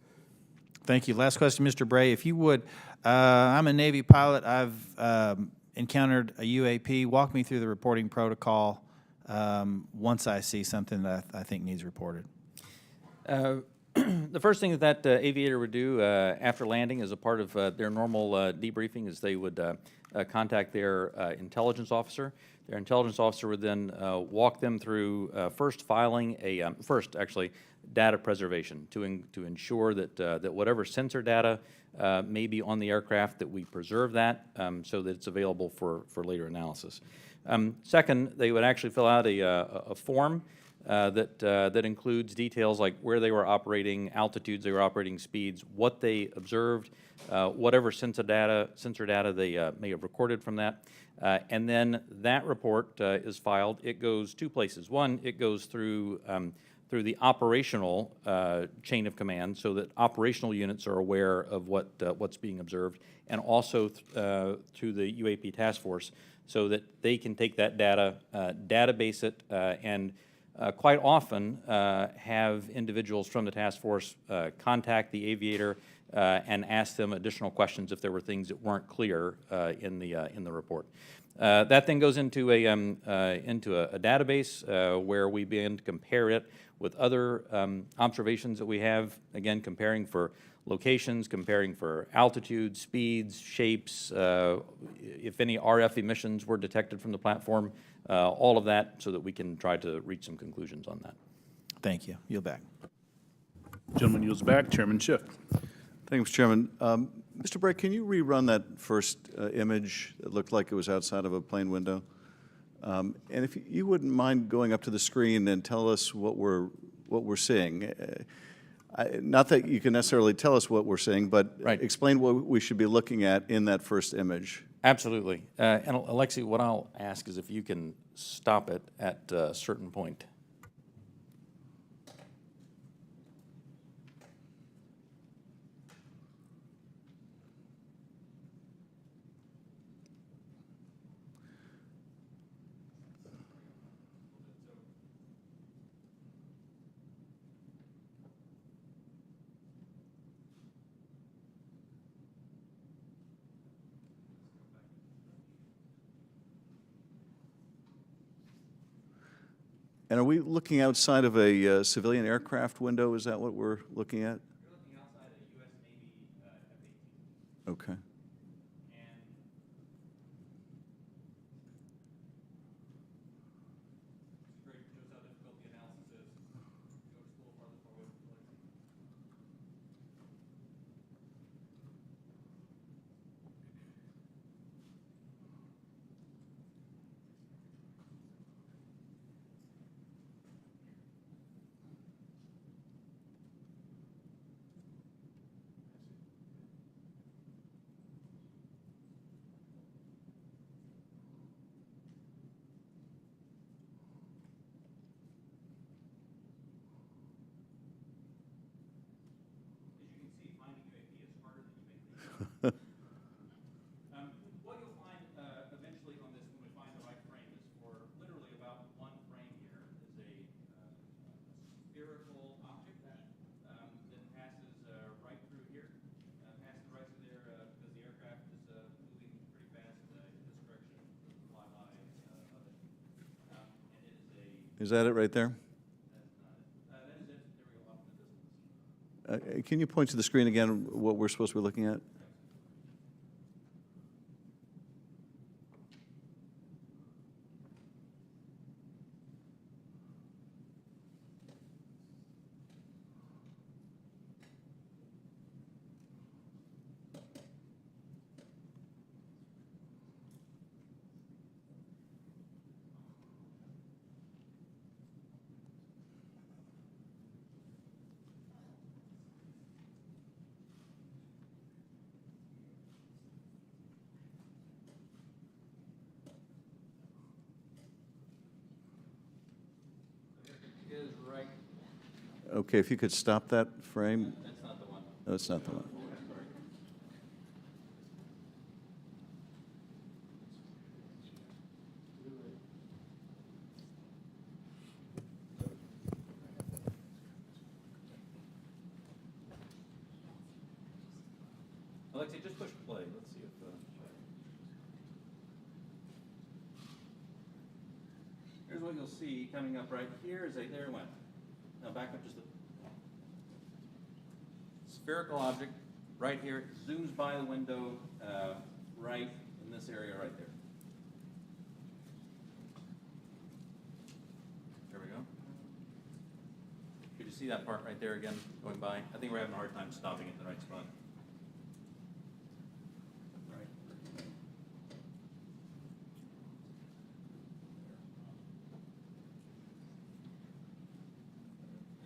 [SPEAKER 7] Thank you. Last question, Mr. Bray, if you would. I'm a Navy pilot. I've encountered a UAP. Walk me through the reporting protocol once I see something that I think needs reported.
[SPEAKER 9] The first thing that aviator would do after landing as a part of their normal debriefing is they would contact their intelligence officer. Their intelligence officer would then walk them through first filing data preservation to ensure that whatever sensor data may be on the aircraft, that we preserve that so that it's available for later analysis. Second, they would actually fill out a form that includes details like where they were operating, altitudes they were operating, speeds, what they observed, whatever sensor data they may have recorded from that. And then that report is filed. It goes two places. One, it goes through the operational chain of command so that operational units are aware of what's being observed, and also through the UAP task force so that they can take that data, database it, and quite often have individuals from the task force contact the aviator and ask them additional questions if there were things that weren't clear in the report. That then goes into a database where we begin to compare it with other observations that we have, again, comparing for locations, comparing for altitude, speeds, shapes, if any RF emissions were detected from the platform, all of that so that we can try to reach some conclusions on that.
[SPEAKER 7] Thank you. Yield back.
[SPEAKER 6] Gentleman yields back. Chairman Schiff.
[SPEAKER 2] Thank you, Mr. Chairman. Mr. Bray, can you rerun that first image that looked like it was outside of a plane window? And if you wouldn't mind going up to the screen and tell us what we're seeing. Not that you can necessarily tell us what we're seeing, but
[SPEAKER 9] Right.
[SPEAKER 2] explain what we should be looking at in that first image.
[SPEAKER 9] Absolutely. And Alexi, what I'll ask is if you can stop it at a certain point.
[SPEAKER 2] And are we looking outside of a civilian aircraft window? Is that what we're looking at?
[SPEAKER 9] You're looking outside a U.S. Navy F-18.
[SPEAKER 2] Okay.
[SPEAKER 9] Great, shows how difficult the analysis is. Go to school farther away from the lake. As you can see, finding UAP is harder than you may think. What you'll find eventually on this, when we find the right frame, is for literally about one frame here is a spherical object that passes right through here, passes right through there because the aircraft is moving pretty fast in this direction for the flyby of it. And it is a,
[SPEAKER 2] Is that it right there?
[SPEAKER 9] that is it. There we go, off in the distance.
[SPEAKER 2] Can you point to the screen again what we're supposed to be looking at?
[SPEAKER 9] Is right.
[SPEAKER 2] Okay, if you could stop that frame.
[SPEAKER 9] That's not the one.
[SPEAKER 2] No, that's not the one.
[SPEAKER 9] Alexi, just push play. Let's see if. Here's what you'll see coming up right here is a, there it went. Now back up just a spherical object right here. It zooms by the window right in this area right there. There we go. Could you see that part right there again going by? I think we're having a hard time stopping it in the right spot.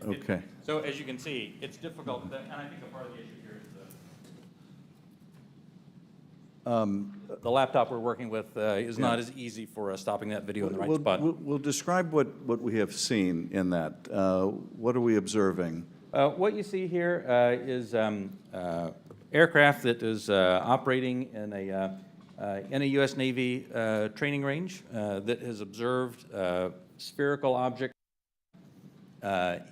[SPEAKER 2] Okay.
[SPEAKER 9] So as you can see, it's difficult, and I think a part of the issue here is the laptop we're working with is not as easy for stopping that video in the right spot.
[SPEAKER 2] We'll describe what we have seen in that. What are we observing?
[SPEAKER 9] What you see here is aircraft that is operating in a U.S. Navy training range that has observed spherical object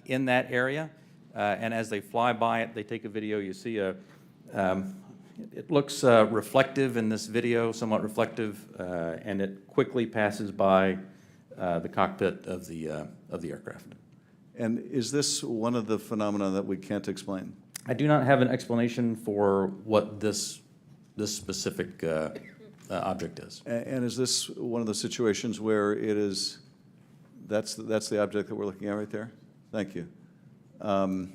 [SPEAKER 9] in that area, and as they fly by it, they take a video. You see it looks reflective in this video, somewhat reflective, and it quickly passes by the cockpit of the aircraft.
[SPEAKER 2] And is this one of the phenomena that we can't explain?
[SPEAKER 9] I do not have an explanation for what this specific object is.
[SPEAKER 2] And is this one of the situations where it is, that's the object that we're looking at right there? Thank you. And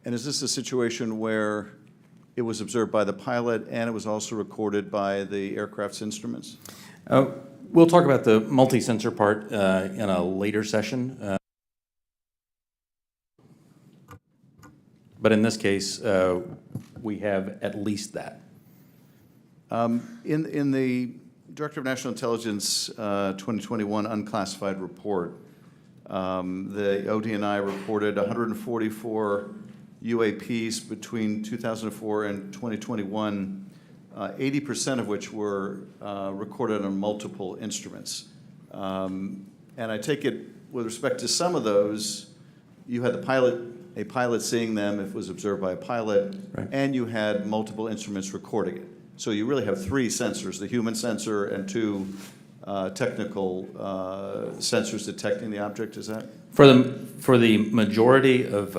[SPEAKER 2] is this a situation where it was observed by the pilot and it was also recorded by the aircraft's instruments?
[SPEAKER 9] We'll talk about the multi-sensor part in a later session. But in this case, we have at least that.
[SPEAKER 2] In the Director of National Intelligence 2021 unclassified report, the ODNI reported 144 UAPs between 2004 and 2021, 80% of which were recorded on multiple instruments. And I take it, with respect to some of those, you had a pilot seeing them if it was observed by a pilot,
[SPEAKER 9] Right.
[SPEAKER 2] and you had multiple instruments recording it. So you really have three sensors, the human sensor and two technical sensors detecting the object, is that?
[SPEAKER 9] For the majority of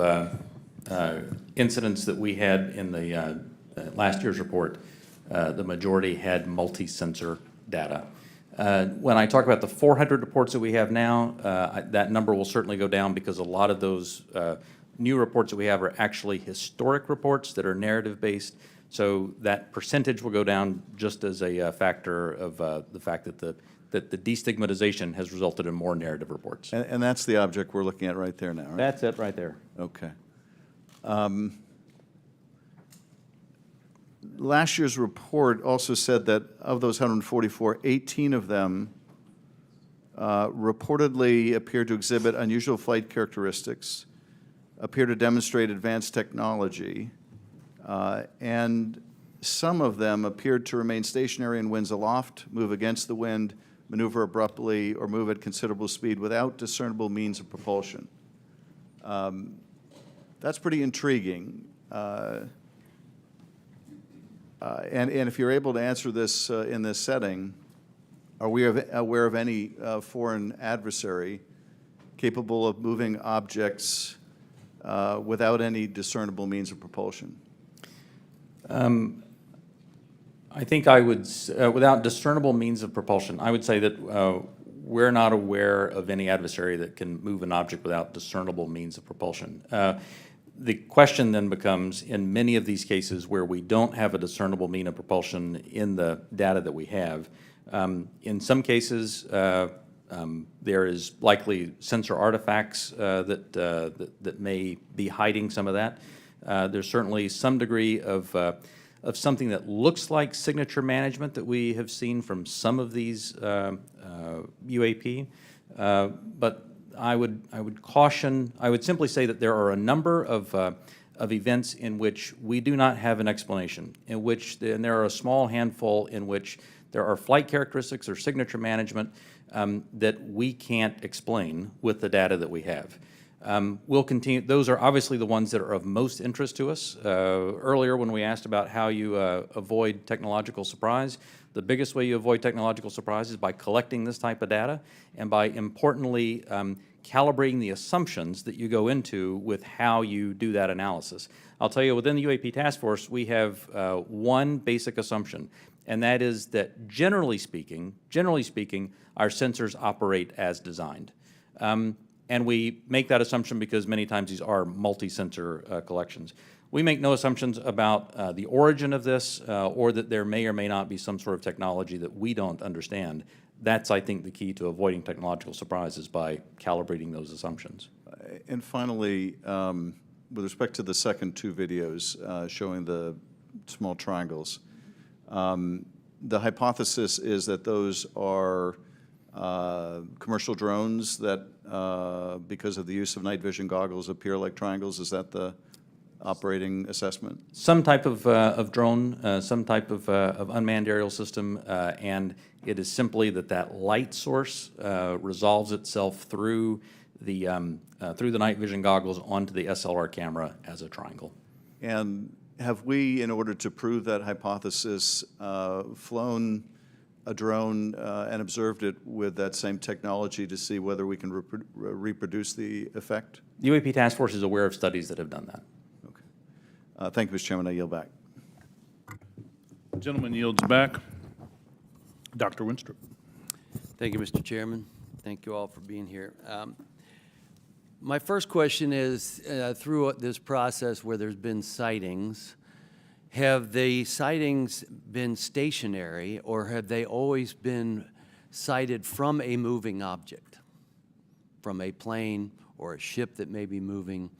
[SPEAKER 9] incidents that we had in the last year's report, the majority had multi-sensor data. When I talk about the 400 reports that we have now, that number will certainly go down because a lot of those new reports that we have are actually historic reports that are narrative-based. So that percentage will go down just as a factor of the fact that the destigmatization has resulted in more narrative reports.
[SPEAKER 2] And that's the object we're looking at right there now, right?
[SPEAKER 9] That's it right there.
[SPEAKER 2] Okay. Last year's report also said that of those 144, 18 of them reportedly appeared to exhibit unusual flight characteristics, appear to demonstrate advanced technology, and some of them appeared to remain stationary in winds aloft, move against the wind, maneuver abruptly, or move at considerable speed without discernible means of propulsion. That's pretty intriguing. And if you're able to answer this in this setting, are we aware of any foreign adversary capable of moving objects without any discernible means of propulsion?
[SPEAKER 9] I think I would, without discernible means of propulsion, I would say that we're not aware of any adversary that can move an object without discernible means of propulsion. The question then becomes, in many of these cases where we don't have a discernible mean of propulsion in the data that we have, in some cases there is likely sensor artifacts that may be hiding some of that. There's certainly some degree of something that looks like signature management that we have seen from some of these UAP, but I would caution. I would simply say that there are a number of events in which we do not have an explanation, and there are a small handful in which there are flight characteristics or signature management that we can't explain with the data that we have. We'll continue. Those are obviously the ones that are of most interest to us. Earlier, when we asked about how you avoid technological surprise, the biggest way you avoid technological surprise is by collecting this type of data and by, importantly, calibrating the assumptions that you go into with how you do that analysis. I'll tell you, within the UAP task force, we have one basic assumption, and that is that generally speaking, our sensors operate as designed. And we make that assumption because many times these are multi-sensor collections. We make no assumptions about the origin of this or that there may or may not be some sort of technology that we don't understand. That's, I think, the key to avoiding technological surprises, by calibrating those assumptions.
[SPEAKER 2] And finally, with respect to the second two videos showing the small triangles, the hypothesis is that those are commercial drones that, because of the use of night vision goggles, appear like triangles. Is that the operating assessment?
[SPEAKER 9] Some type of drone, some type of unmanned aerial system, and it is simply that light source resolves itself through the night vision goggles onto the SLR camera as a triangle.
[SPEAKER 2] And have we, in order to prove that hypothesis, flown a drone and observed it with that same technology to see whether we can reproduce the effect?
[SPEAKER 9] The UAP task force is aware of studies that have done that.
[SPEAKER 2] Thank you, Mr. Chairman. I yield back.
[SPEAKER 6] Gentleman yields back. Dr. Winstrup.
[SPEAKER 10] Thank you, Mr. Chairman. Thank you all for being here. My first question is, through this process where there's been sightings, have the sightings been stationary, or have they always been sighted from a moving object, from a plane or a ship that may be moving?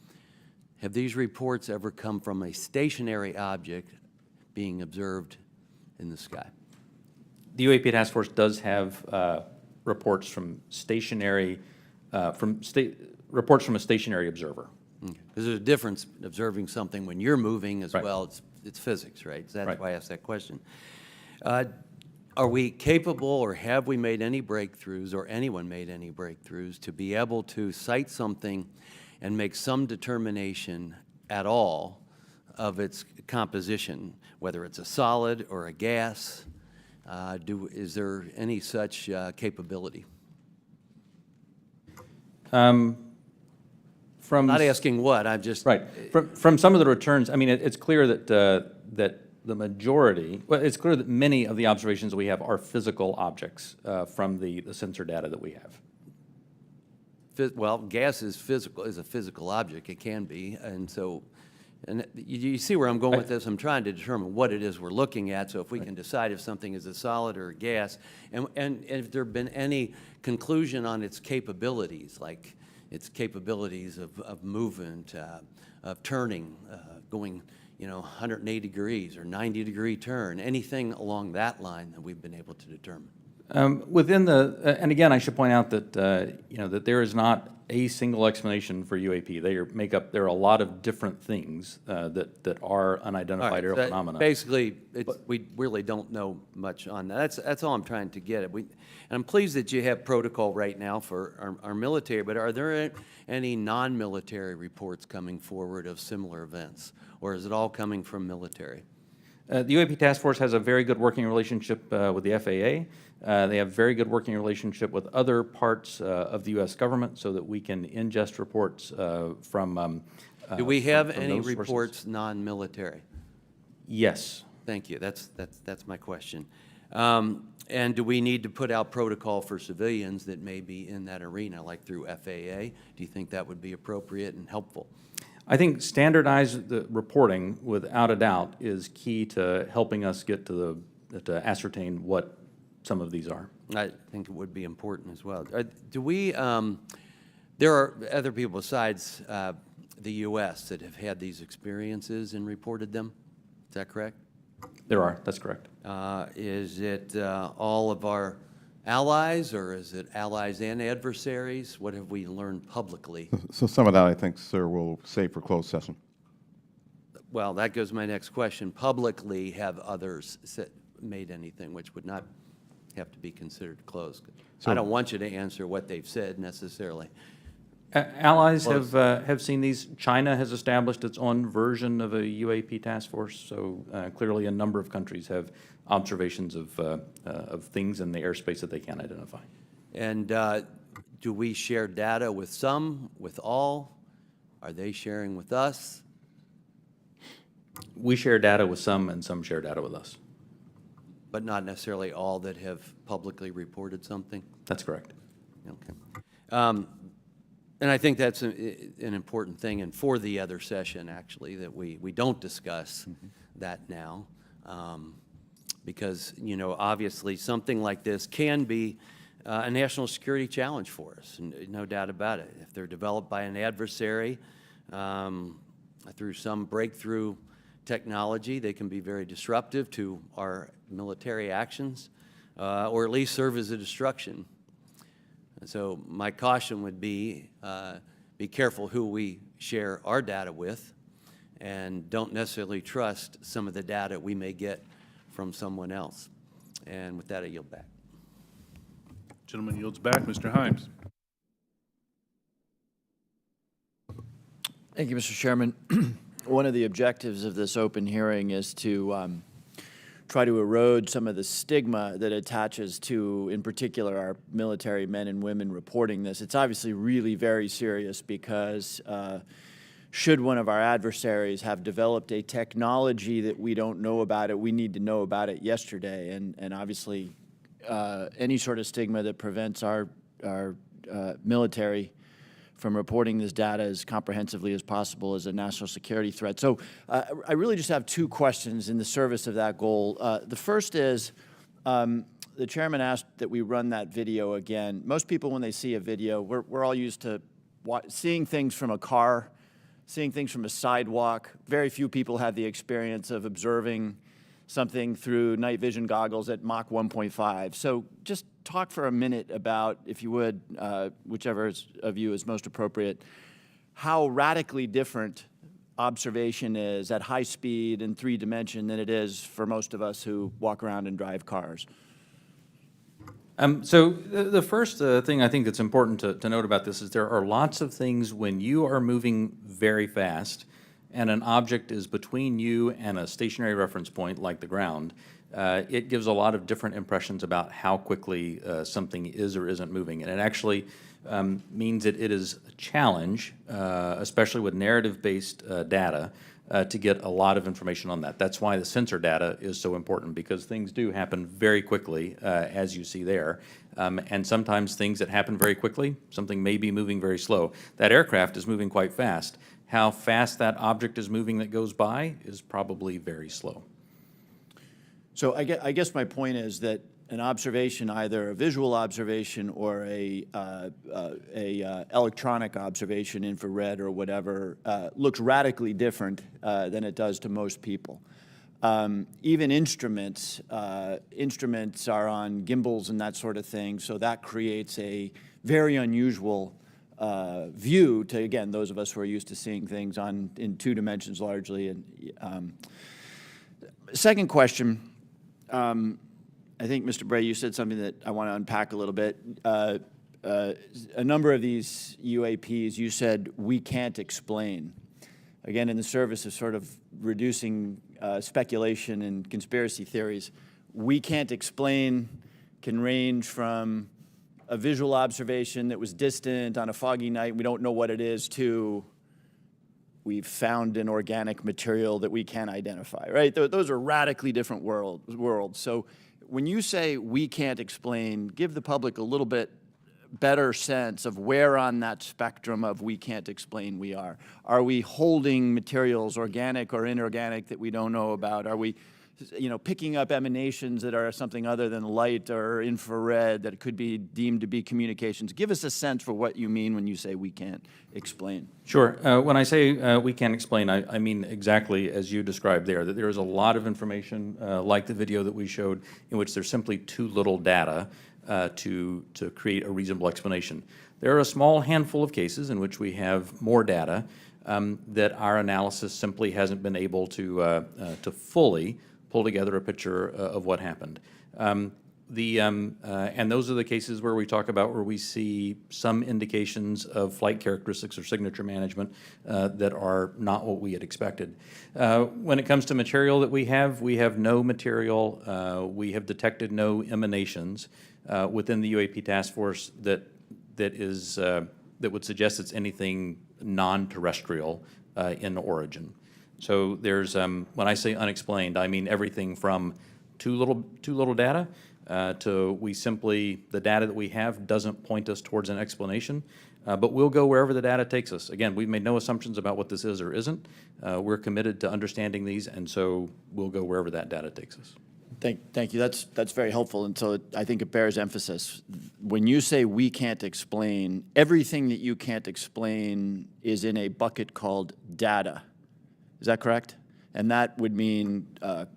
[SPEAKER 10] Have these reports ever come from a stationary object being observed in the sky?
[SPEAKER 9] The UAP Task Force does have reports from stationary, reports from a stationary observer.
[SPEAKER 10] Because there's a difference observing something when you're moving as
[SPEAKER 9] Right.
[SPEAKER 10] well. It's physics, right? So that's
[SPEAKER 9] Right.
[SPEAKER 10] why I asked that question. Are we capable, or have we made any breakthroughs, or anyone made any breakthroughs, to be able to cite something and make some determination at all of its composition, whether it's a solid or a gas? Is there any such capability?
[SPEAKER 9] From
[SPEAKER 10] Not asking what, I'm just.
[SPEAKER 9] Right. From some of the returns, I mean, it's clear that that the majority, well, it's clear that many of the observations we have are physical objects from the sensor data that we have.
[SPEAKER 10] Well, gas is physical, is a physical object. It can be, and so, and you see where I'm going with this. I'm trying to determine what it is we're looking at. So if we can decide if something is a solid or a gas, and if there have been any conclusion on its capabilities, like its capabilities of movement, of turning, going, 180 degrees or 90-degree turn, anything along that line that we've been able to determine.
[SPEAKER 9] Within the, and again, I should point out that, that there is not a single explanation for UAP. There are a lot of different things that are unidentified aerial phenomena.
[SPEAKER 10] Basically, we really don't know much on that. That's all I'm trying to get at. And I'm pleased that you have protocol right now for our military, but are there any non-military reports coming forward of similar events, or is it all coming from military?
[SPEAKER 9] The UAP Task Force has a very good working relationship with the FAA. They have very good working relationship with other parts of the U.S. government so that we can ingest reports from
[SPEAKER 10] Do we have
[SPEAKER 9] from
[SPEAKER 10] any
[SPEAKER 9] those sources.
[SPEAKER 10] reports non-military?
[SPEAKER 9] Yes.
[SPEAKER 10] Thank you. That's my question. And do we need to put out protocol for civilians that may be in that arena, like through FAA? Do you think that would be appropriate and helpful?
[SPEAKER 9] I think standardized reporting, without a doubt, is key to helping us get to ascertain what some of these are.
[SPEAKER 10] I think it would be important as well. Do we, there are other people besides the U.S. that have had these experiences and reported them? Is that correct?
[SPEAKER 9] There are, that's correct.
[SPEAKER 10] Is it all of our allies, or is it allies and adversaries? What have we learned publicly?
[SPEAKER 8] So some of that, I think, sir, we'll save for closed session.
[SPEAKER 10] Well, that goes to my next question. Publicly, have others made anything which would not have to be considered closed? I don't want you to answer what they've said necessarily.
[SPEAKER 9] Allies have seen these. China has established its own version of a UAP task force, so clearly a number of countries have observations of things in the airspace that they can't identify.
[SPEAKER 10] And do we share data with some, with all? Are they sharing with us?
[SPEAKER 9] We share data with some, and some share data with us.
[SPEAKER 10] But not necessarily all that have publicly reported something?
[SPEAKER 9] That's correct.
[SPEAKER 10] Okay. And I think that's an important thing, and for the other session, actually, that we don't discuss that now. Because, obviously, something like this can be a national security challenge for us, no doubt about it. If they're developed by an adversary through some breakthrough technology, they can be very disruptive to our military actions, or at least serve as a distraction. And so my caution would be careful who we share our data with, and don't necessarily trust some of the data we may get from someone else. And with that, I yield back.
[SPEAKER 6] Gentleman yields back. Mr. Himes.
[SPEAKER 11] Thank you, Mr. Chairman. One of the objectives of this open hearing is to try to erode some of the stigma that attaches to, in particular, our military men and women reporting this. It's obviously really very serious because should one of our adversaries have developed a technology that we don't know about it, we need to know about it yesterday. And obviously, any sort of stigma that prevents our military from reporting this data as comprehensively as possible is a national security threat. So I really just have two questions in the service of that goal. The first is, the chairman asked that we run that video again. Most people, when they see a video, we're all used to seeing things from a car, seeing things from a sidewalk. Very few people have the experience of observing something through night vision goggles at Mach 1.5. So just talk for a minute about, if you would, whichever of you is most appropriate, how radically different observation is at high speed and 3-dimension than it is for most of us who walk around and drive cars.
[SPEAKER 9] So the first thing I think that's important to note about this is there are lots of things when you are moving very fast and an object is between you and a stationary reference point like the ground, it gives a lot of different impressions about how quickly something is or isn't moving. And it actually means that it is a challenge, especially with narrative-based data, to get a lot of information on that. That's why the sensor data is so important, because things do happen very quickly, as you see there. And sometimes things that happen very quickly, something may be moving very slow. That aircraft is moving quite fast. How fast that object is moving that goes by is probably very slow.
[SPEAKER 11] So I guess my point is that an observation, either a visual observation or a electronic observation, infrared or whatever, looks radically different than it does to most people. Even instruments are on gimbals and that sort of thing, so that creates a very unusual view to, again, those of us who are used to seeing things in 2 dimensions largely. And second question. I think, Mr. Bray, you said something that I want to unpack a little bit. A number of these UAPs, you said, we can't explain. Again, in the service of sort of reducing speculation and conspiracy theories, we can't explain can range from a visual observation that was distant on a foggy night, we don't know what it is, to we've found an organic material that we can't identify, right? Those are radically different worlds. So when you say we can't explain, give the public a little bit better sense of where on that spectrum of we can't explain we are. Are we holding materials, organic or inorganic, that we don't know about? Are we, picking up emanations that are something other than light or infrared that could be deemed to be communications? Give us a sense for what you mean when you say we can't explain.
[SPEAKER 9] Sure. When I say we can't explain, I mean exactly as you described there, that there is a lot of information, like the video that we showed, in which there's simply too little data to create a reasonable explanation. There are a small handful of cases in which we have more data that our analysis simply hasn't been able to fully pull together a picture of what happened. And those are the cases where we talk about where we see some indications of flight characteristics or signature management that are not what we had expected. When it comes to material that we have no material. We have detected no emanations within the UAP task force that would suggest it's anything non-terrestrial in origin. So there's, when I say unexplained, I mean everything from too little data to the data that we have doesn't point us towards an explanation, but we'll go wherever the data takes us. Again, we've made no assumptions about what this is or isn't. We're committed to understanding these, and so we'll go wherever that data takes us.
[SPEAKER 11] Thank you. That's very helpful, and so I think it bears emphasis. When you say we can't explain, everything that you can't explain is in a bucket called data. Is that correct? And that would mean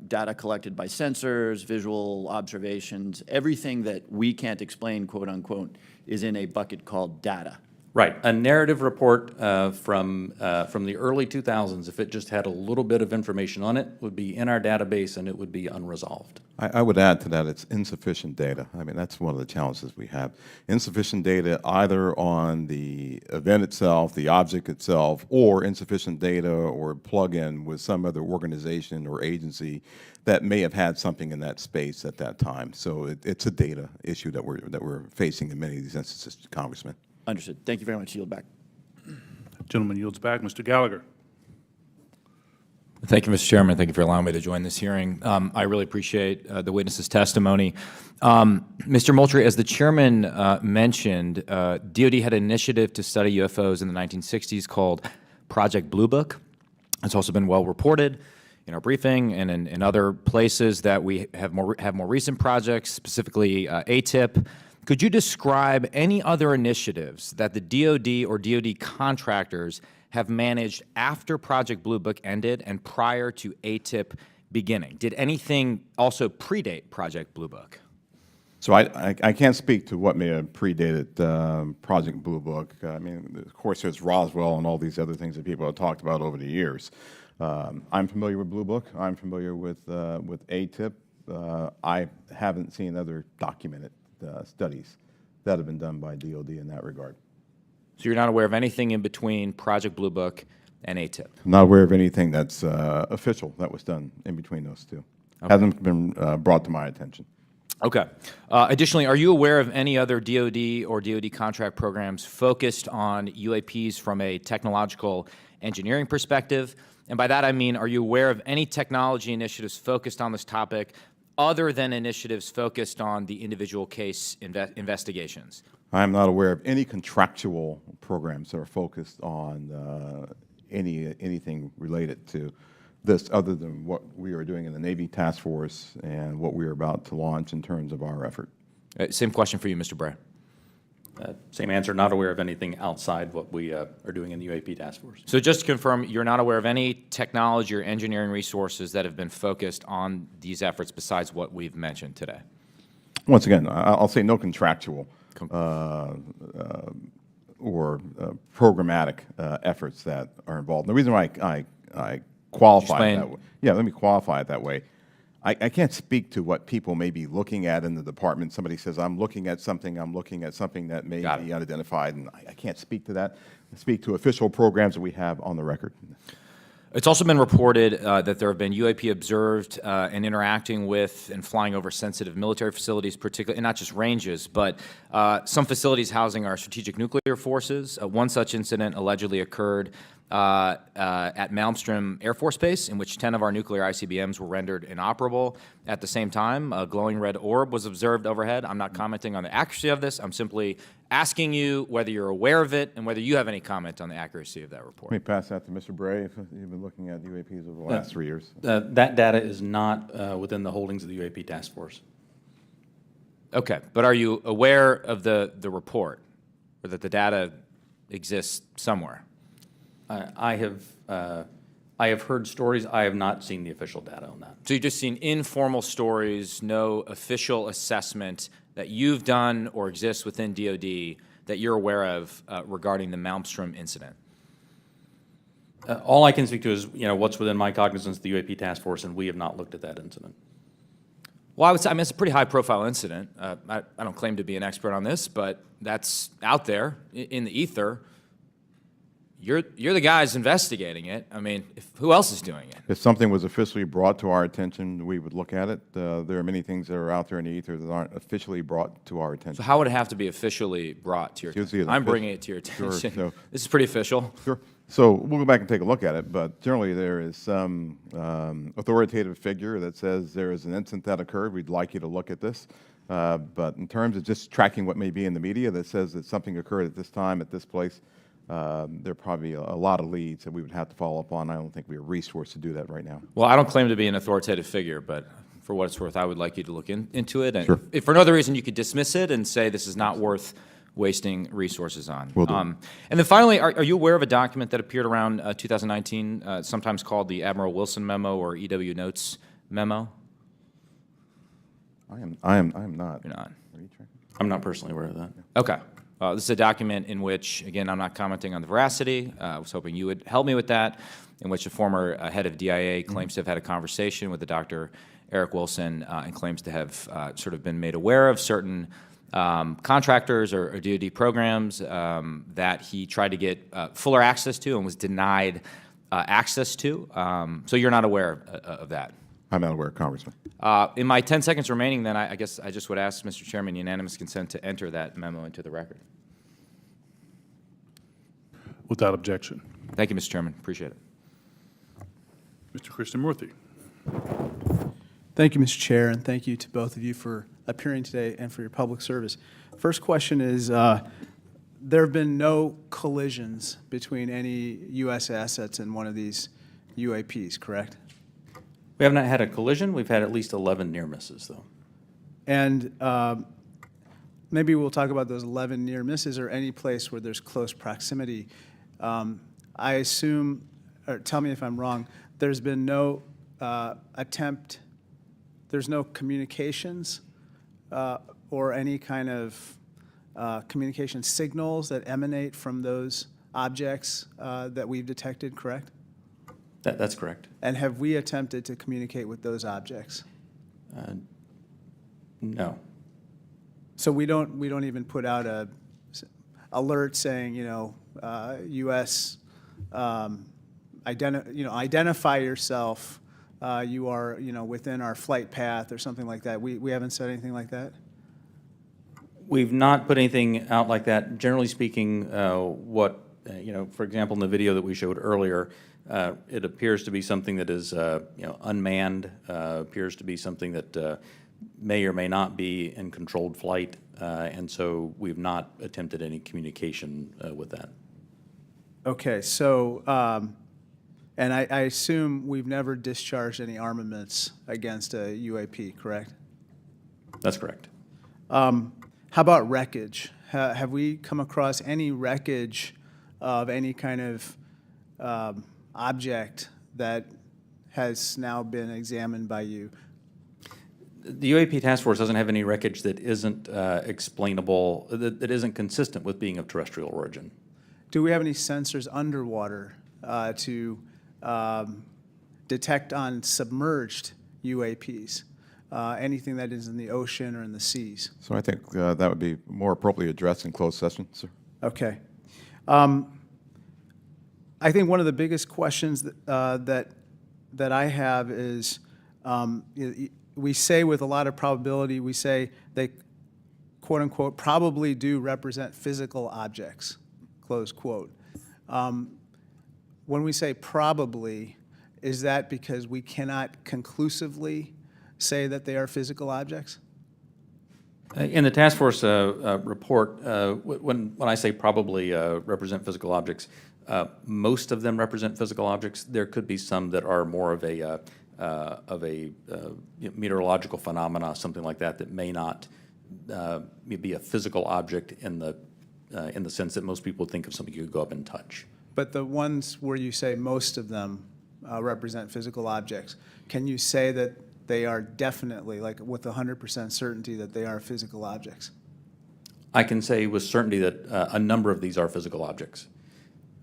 [SPEAKER 11] data collected by sensors, visual observations, everything that we can't explain, quote unquote, is in a bucket called data.
[SPEAKER 9] Right. A narrative report from the early 2000s, if it just had a little bit of information on it, would be in our database and it would be unresolved.
[SPEAKER 8] I would add to that, it's insufficient data. I mean, that's one of the challenges we have. Insufficient data either on the event itself, the object itself, or insufficient data or plug-in with some other organization or agency that may have had something in that space at that time. So it's a data issue that we're facing in many of these instances, Congressman.
[SPEAKER 11] Understood. Thank you very much. Yield back.
[SPEAKER 6] Gentleman yields back. Mr. Gallagher.
[SPEAKER 12] Thank you, Mr. Chairman. Thank you for allowing me to join this hearing. I really appreciate the witness's testimony. Mr. Moultrie, as the chairman mentioned, DoD had an initiative to study UFOs in the 1960s called Project Blue Book. It's also been well reported in our briefing and in other places that we have more recent projects, specifically ATIP. Could you describe any other initiatives that the DoD or DoD contractors have managed after Project Blue Book ended and prior to ATIP beginning? Did anything also predate Project Blue Book?
[SPEAKER 8] So I can't speak to what may have predated Project Blue Book. I mean, of course, there's Roswell and all these other things that people have talked about over the years. I'm familiar with Blue Book. I'm familiar with ATIP. I haven't seen other documented studies that have been done by DoD in that regard.
[SPEAKER 12] So you're not aware of anything in between Project Blue Book and ATIP?
[SPEAKER 8] I'm not aware of anything that's official that was done in between those two.
[SPEAKER 12] Okay.
[SPEAKER 8] Hasn't been brought to my attention.
[SPEAKER 12] Okay. Additionally, are you aware of any other DoD or DoD contract programs focused on UAPs from a technological engineering perspective? And by that I mean, are you aware of any technology initiatives focused on this topic other than initiatives focused on the individual case investigations?
[SPEAKER 8] I am not aware of any contractual programs that are focused on anything related to this other than what we are doing in the Navy Task Force and what we are about to launch in terms of our effort.
[SPEAKER 12] Same question for you, Mr. Bray.
[SPEAKER 9] Same answer, not aware of anything outside what we are doing in the UAP task force.
[SPEAKER 12] So just to confirm, you're not aware of any technology or engineering resources that have been focused on these efforts besides what we've mentioned today?
[SPEAKER 8] Once again, I'll say no contractual or programmatic efforts that are involved. And the reason why I qualify it that way, let me qualify it that way. I can't speak to what people may be looking at in the department. Somebody says, I'm looking at something that may be unidentified, and I can't speak to that. I speak to official programs that we have on the record.
[SPEAKER 12] It's also been reported that there have been UAP observed and interacting with and flying over sensitive military facilities, particularly, and not just ranges, but some facilities housing our strategic nuclear forces. One such incident allegedly occurred at Malmstrom Air Force Base, in which 10 of our nuclear ICBMs were rendered inoperable. At the same time, a glowing red orb was observed overhead. I'm not commenting on the accuracy of this. I'm simply asking you whether you're aware of it and whether you have any comment on the accuracy of that report.
[SPEAKER 8] Let me pass that to Mr. Bray, if you've been looking at UAPs over the last 3 years.
[SPEAKER 9] That data is not within the holdings of the UAP task force.
[SPEAKER 12] Okay, but are you aware of the report, or that the data exists somewhere?
[SPEAKER 9] I have heard stories. I have not seen the official data on that.
[SPEAKER 12] So you've just seen informal stories, no official assessment that you've done or exists within DoD that you're aware of regarding the Malmstrom incident?
[SPEAKER 9] All I can speak to is what's within my cognizance of the UAP task force, and we have not looked at that incident.
[SPEAKER 12] Well, I would say, it's a pretty high-profile incident. I don't claim to be an expert on this, but that's out there in the ether. You're the guys investigating it. I mean, who else is doing it?
[SPEAKER 8] If something was officially brought to our attention, we would look at it. There are many things that are out there in the ether that aren't officially brought to our attention.
[SPEAKER 12] So how would it have to be officially brought to your attention? I'm bringing it to your attention.
[SPEAKER 8] Sure,
[SPEAKER 12] this is pretty official.
[SPEAKER 8] Sure. So we'll go back and take a look at it, but generally there is some authoritative figure that says there is an incident that occurred. We'd like you to look at this. But in terms of just tracking what may be in the media that says that something occurred at this time, at this place, there are probably a lot of leads that we would have to follow up on. I don't think we are resourced to do that right now.
[SPEAKER 12] Well, I don't claim to be an authoritative figure, but for what it's worth, I would like you to look into it. And
[SPEAKER 8] Sure.
[SPEAKER 12] if for no other reason, you could dismiss it and say this is not worth wasting resources on.
[SPEAKER 8] Will do.
[SPEAKER 12] And then finally, are you aware of a document that appeared around 2019, sometimes called the Admiral Wilson Memo or EW Notes Memo?
[SPEAKER 8] I am not.
[SPEAKER 12] You're not.
[SPEAKER 8] Are you tracking?
[SPEAKER 9] I'm not personally aware of that.
[SPEAKER 12] Okay. This is a document in which, again, I'm not commenting on the veracity. I was hoping you would help me with that, in which a former head of DIA claims to have had a conversation with the Dr. Eric Wilson and claims to have sort of been made aware of certain contractors or DoD programs that he tried to get fuller access to and was denied access to. So you're not aware of that?
[SPEAKER 8] I'm not aware, Congressman.
[SPEAKER 12] In my 10 seconds remaining, then, I guess I just would ask, Mr. Chairman, unanimous consent to enter that memo into the record.
[SPEAKER 6] Without objection.
[SPEAKER 12] Thank you, Mr. Chairman. Appreciate it.
[SPEAKER 6] Mr. Krishnamurthy.
[SPEAKER 13] Thank you, Mr. Chair, and thank you to both of you for appearing today and for your public service. First question is, there have been no collisions between any U.S. assets in one of these UAPs, correct?
[SPEAKER 9] We have not had a collision. We've had at least 11 near misses, though.
[SPEAKER 13] And maybe we'll talk about those 11 near misses or any place where there's close proximity. I assume, or tell me if I'm wrong, there's been no attempt, there's no communications or any kind of communication signals that emanate from those objects that we've detected, correct?
[SPEAKER 9] That's correct.
[SPEAKER 13] And have we attempted to communicate with those objects?
[SPEAKER 9] No.
[SPEAKER 13] So we don't even put out a alert saying, U.S. Identify yourself. You are, within our flight path or something like that. We haven't said anything like that.
[SPEAKER 9] We've not put anything out like that. Generally speaking, for example, in the video that we showed earlier, it appears to be something that is, unmanned, appears to be something that may or may not be in controlled flight, and so we've not attempted any communication with that.
[SPEAKER 13] Okay, so, and I assume we've never discharged any armaments against a UAP, correct?
[SPEAKER 9] That's correct.
[SPEAKER 13] How about wreckage? Have we come across any wreckage of any kind of object that has now been examined by you?
[SPEAKER 9] The UAP task force doesn't have any wreckage that isn't explainable, that isn't consistent with being of terrestrial origin.
[SPEAKER 13] Do we have any sensors underwater to detect on submerged UAPs? Anything that is in the ocean or in the seas?
[SPEAKER 8] So I think that would be more appropriately addressed in closed session, sir.
[SPEAKER 13] Okay. I think one of the biggest questions that I have is, we say with a lot of probability, we say they, quote unquote, probably do represent physical objects, close quote. When we say probably, is that because we cannot conclusively say that they are physical objects?
[SPEAKER 9] In the task force report, when I say probably represent physical objects, most of them represent physical objects. There could be some that are more of a meteorological phenomena, something like that, that may not be a physical object in the sense that most people think of something you could go up and touch.
[SPEAKER 13] But the ones where you say most of them represent physical objects, can you say that they are definitely, like with 100% certainty, that they are physical objects?
[SPEAKER 9] I can say with certainty that a number of these are physical objects.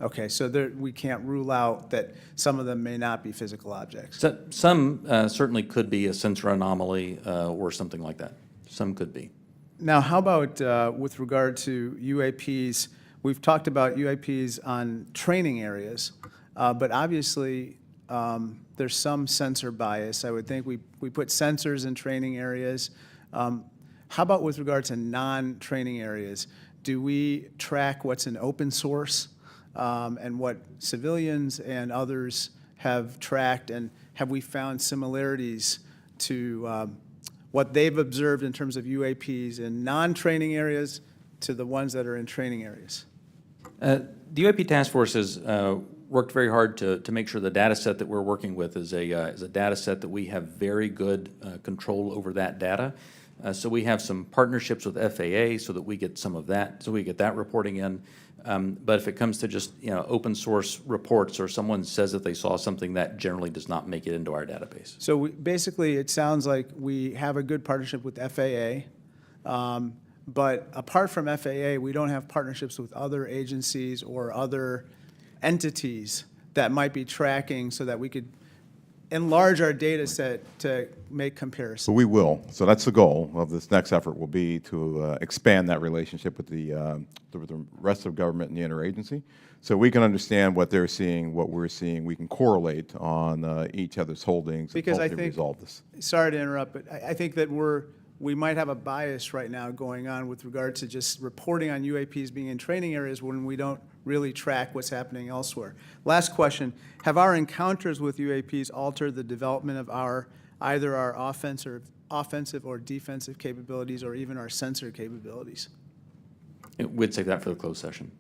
[SPEAKER 13] Okay, so we can't rule out that some of them may not be physical objects.
[SPEAKER 9] So, some certainly could be a sensor anomaly or something like that. Some could be.
[SPEAKER 13] Now, how about with regard to UAPs? We've talked about UAPs on training areas, but obviously there's some sensor bias. I would think we put sensors in training areas. How about with regard to non-training areas? Do we track what's in open source and what civilians and others have tracked? And have we found similarities to what they've observed in terms of UAPs in non-training areas to the ones that are in training areas?
[SPEAKER 9] The UAP task force has worked very hard to make sure the data set that we're working with is a data set that we have very good control over that data. So we have some partnerships with FAA so that we get some of that, so we get that reporting in. But if it comes to just open source reports or someone says that they saw something, that generally does not make it into our database.
[SPEAKER 13] So basically, it sounds like we have a good partnership with FAA, but apart from FAA, we don't have partnerships with other agencies or other entities that might be tracking so that we could enlarge our data set to make comparisons.
[SPEAKER 8] So we will. So that's the goal of this next effort, will be to expand that relationship with the rest of government and the interagency, so we can understand what they're seeing, what we're seeing. We can correlate on each other's holdings
[SPEAKER 13] Because
[SPEAKER 8] and
[SPEAKER 13] I
[SPEAKER 8] hopefully
[SPEAKER 13] think,
[SPEAKER 8] resolve this.
[SPEAKER 13] sorry to interrupt, but I think that we might have a bias right now going on with regard to just reporting on UAPs being in training areas when we don't really track what's happening elsewhere. Last question, have our encounters with UAPs altered the development of either our offensive or defensive capabilities or even our sensor capabilities?
[SPEAKER 14] We'd take that for the closed session.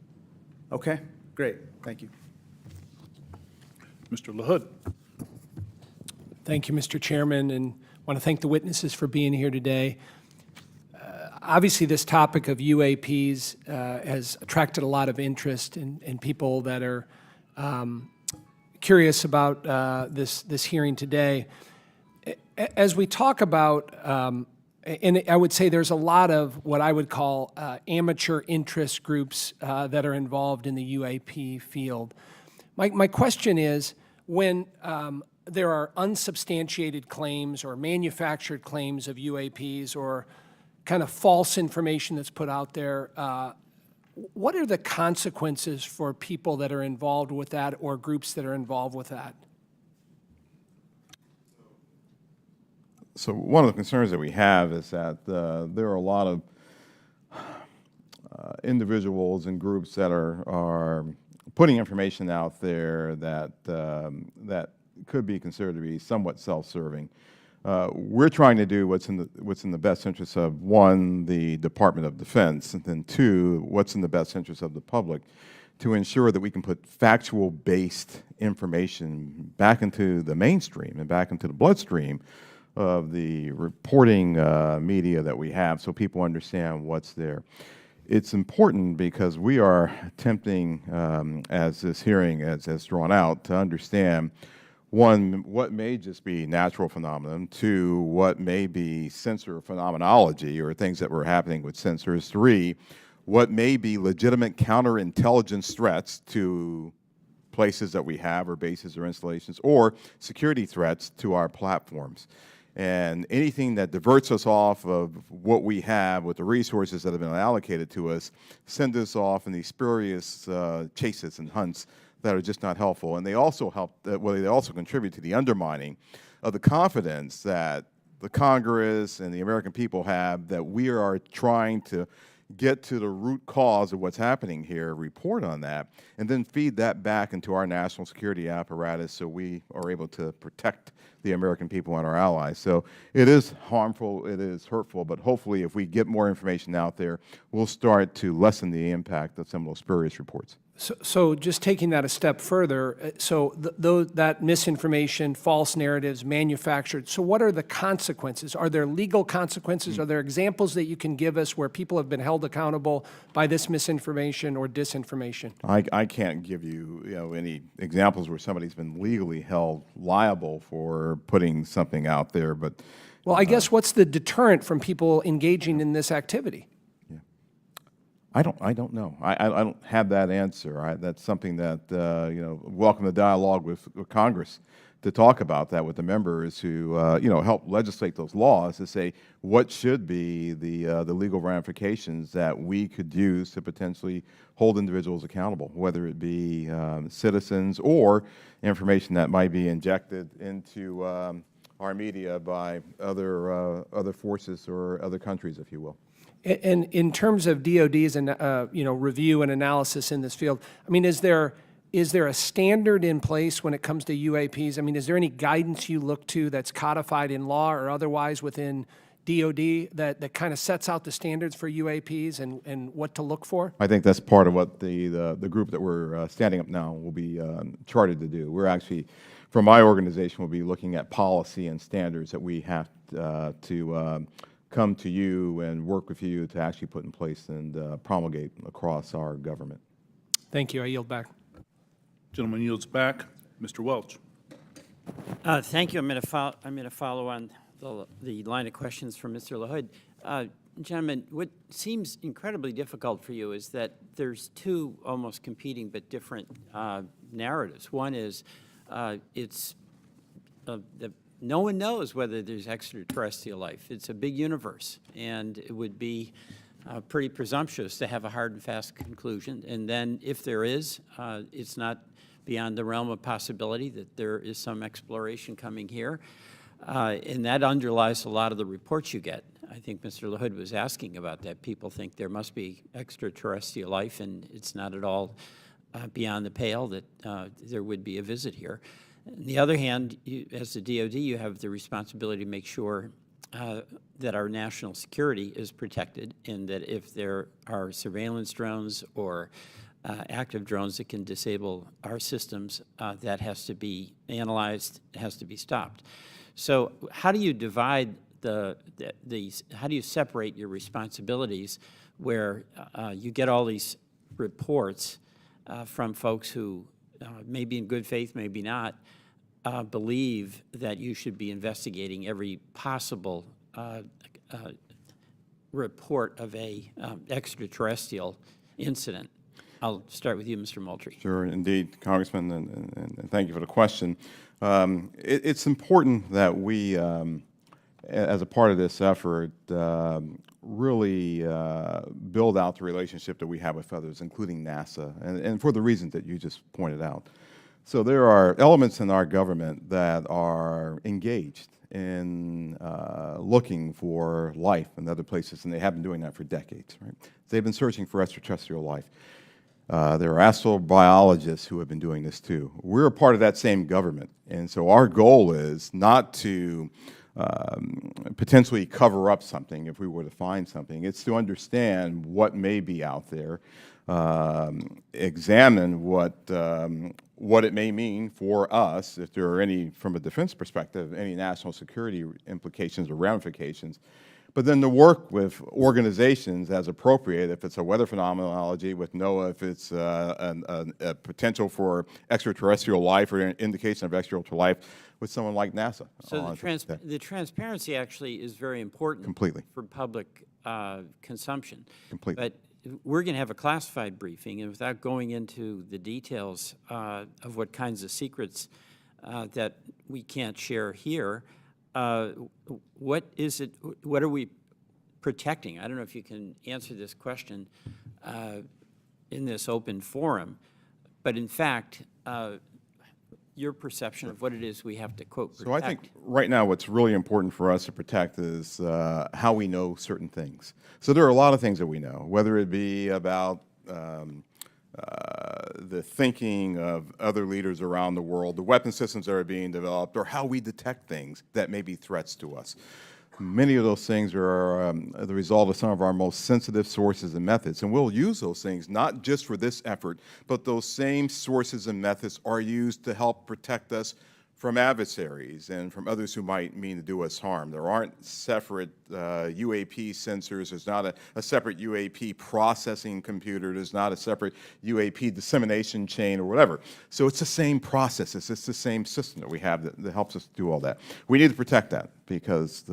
[SPEAKER 13] Okay, great, thank you.
[SPEAKER 6] Mr. LaHood.
[SPEAKER 15] Thank you, Mr. Chairman, and want to thank the witnesses for being here today. Obviously, this topic of UAPs has attracted a lot of interest in people that are curious about this hearing today. As we talk about, and I would say there's a lot of what I would call amateur interest groups that are involved in the UAP field. My question is, when there are unsubstantiated claims or manufactured claims of UAPs or kind of false information that's put out there, what are the consequences for people that are involved with that or groups that are involved with that?
[SPEAKER 8] So one of the concerns that we have is that there are a lot of individuals and groups that are putting information out there that could be considered to be somewhat self-serving. We're trying to do what's in the best interest of, one, the Department of Defense, and then two, what's in the best interest of the public, to ensure that we can put factual-based information back into the mainstream and back into the bloodstream of the reporting media that we have, so people understand what's there. It's important because we are attempting, as this hearing has drawn out, to understand, one, what may just be natural phenomenon, two, what may be sensor phenomenology or things that were happening with sensors, three, what may be legitimate counterintelligence threats to places that we have or bases or installations, or security threats to our platforms. And anything that diverts us off of what we have with the resources that have been allocated to us, send us off in these spurious chases and hunts that are just not helpful. And they also they also contribute to the undermining of the confidence that the Congress and the American people have that we are trying to get to the root cause of what's happening here, report on that, and then feed that back into our national security apparatus so we are able to protect the American people and our allies. So it is harmful, it is hurtful, but hopefully if we get more information out there, we'll start to lessen the impact of some of those spurious reports.
[SPEAKER 15] So just taking that a step further, so that misinformation, false narratives, manufactured, so what are the consequences? Are there legal consequences? Are there examples that you can give us where people have been held accountable by this misinformation or disinformation?
[SPEAKER 8] I can't give you, any examples where somebody's been legally held liable for putting something out there, but...
[SPEAKER 15] Well, I guess what's the deterrent from people engaging in this activity?
[SPEAKER 8] I don't know. I don't have that answer. That's something that, welcome the dialogue with Congress to talk about that with the members who, help legislate those laws to say what should be the legal ramifications that we could use to potentially hold individuals accountable, whether it be citizens or information that might be injected into our media by other forces or other countries, if you will.
[SPEAKER 15] And in terms of DOD's review and analysis in this field, I mean, is there a standard in place when it comes to UAPs? I mean, is there any guidance you look to that's codified in law or otherwise within DOD that kind of sets out the standards for UAPs and what to look for?
[SPEAKER 8] I think that's part of what the group that we're standing up now will be chartered to do. We're actually, from my organization, we'll be looking at policy and standards that we have to come to you and work with you to actually put in place and promulgate across our government.
[SPEAKER 15] Thank you. I yield back.
[SPEAKER 6] Gentleman yields back. Mr. Welch.
[SPEAKER 16] Thank you. I'm going to follow on the line of questions from Mr. LaHood. Gentlemen, what seems incredibly difficult for you is that there's two almost competing but different narratives. One is no one knows whether there's extraterrestrial life. It's a big universe, and it would be pretty presumptuous to have a hard and fast conclusion. And then if there is, it's not beyond the realm of possibility that there is some exploration coming here. And that underlies a lot of the reports you get. I think Mr. LaHood was asking about that. People think there must be extraterrestrial life, and it's not at all beyond the pale that there would be a visit here. On the other hand, as the DoD, you have the responsibility to make sure that our national security is protected, and that if there are surveillance drones or active drones that can disable our systems, that has to be analyzed, has to be stopped. So how do you divide how do you separate your responsibilities where you get all these reports from folks who maybe in good faith, maybe not, believe that you should be investigating every possible report of a extraterrestrial incident? I'll start with you, Mr. Moultrie.
[SPEAKER 8] Sure, indeed, Congressman, and thank you for the question. It's important that we, as a part of this effort, really build out the relationship that we have with others, including NASA, and for the reasons that you just pointed out. So there are elements in our government that are engaged in looking for life in other places, and they have been doing that for decades, right? They've been searching for extraterrestrial life. There are astrobiologists who have been doing this too. We're a part of that same government, and so our goal is not to potentially cover up something if we were to find something. It's to understand what may be out there, examine what it may mean for us, if there are any, from a defense perspective, any national security implications or ramifications, but then to work with organizations as appropriate, if it's a weather phenomenology with NOAA, if it's a potential for extraterrestrial life or an indication of extraterrestrial life with someone like NASA.
[SPEAKER 16] So the transparency actually is very important.
[SPEAKER 8] Completely.
[SPEAKER 16] For public consumption.
[SPEAKER 8] Completely.
[SPEAKER 16] But we're going to have a classified briefing, and without going into the details of what kinds of secrets that we can't share here, what is it, what are we protecting? I don't know if you can answer this question in this open forum, but in fact, your perception of what it is we have to, quote, protect.
[SPEAKER 8] So I think right now what's really important for us to protect is how we know certain things. So there are a lot of things that we know, whether it be about the thinking of other leaders around the world, the weapon systems that are being developed, or how we detect things that may be threats to us. Many of those things are the result of some of our most sensitive sources and methods, and we'll use those things not just for this effort, but those same sources and methods are used to help protect us from adversaries and from others who might mean to do us harm. There aren't separate UAP sensors. There's not a separate UAP processing computer. There's not a separate UAP dissemination chain or whatever. So it's the same process. It's the same system that we have that helps us do all that. We need to protect that because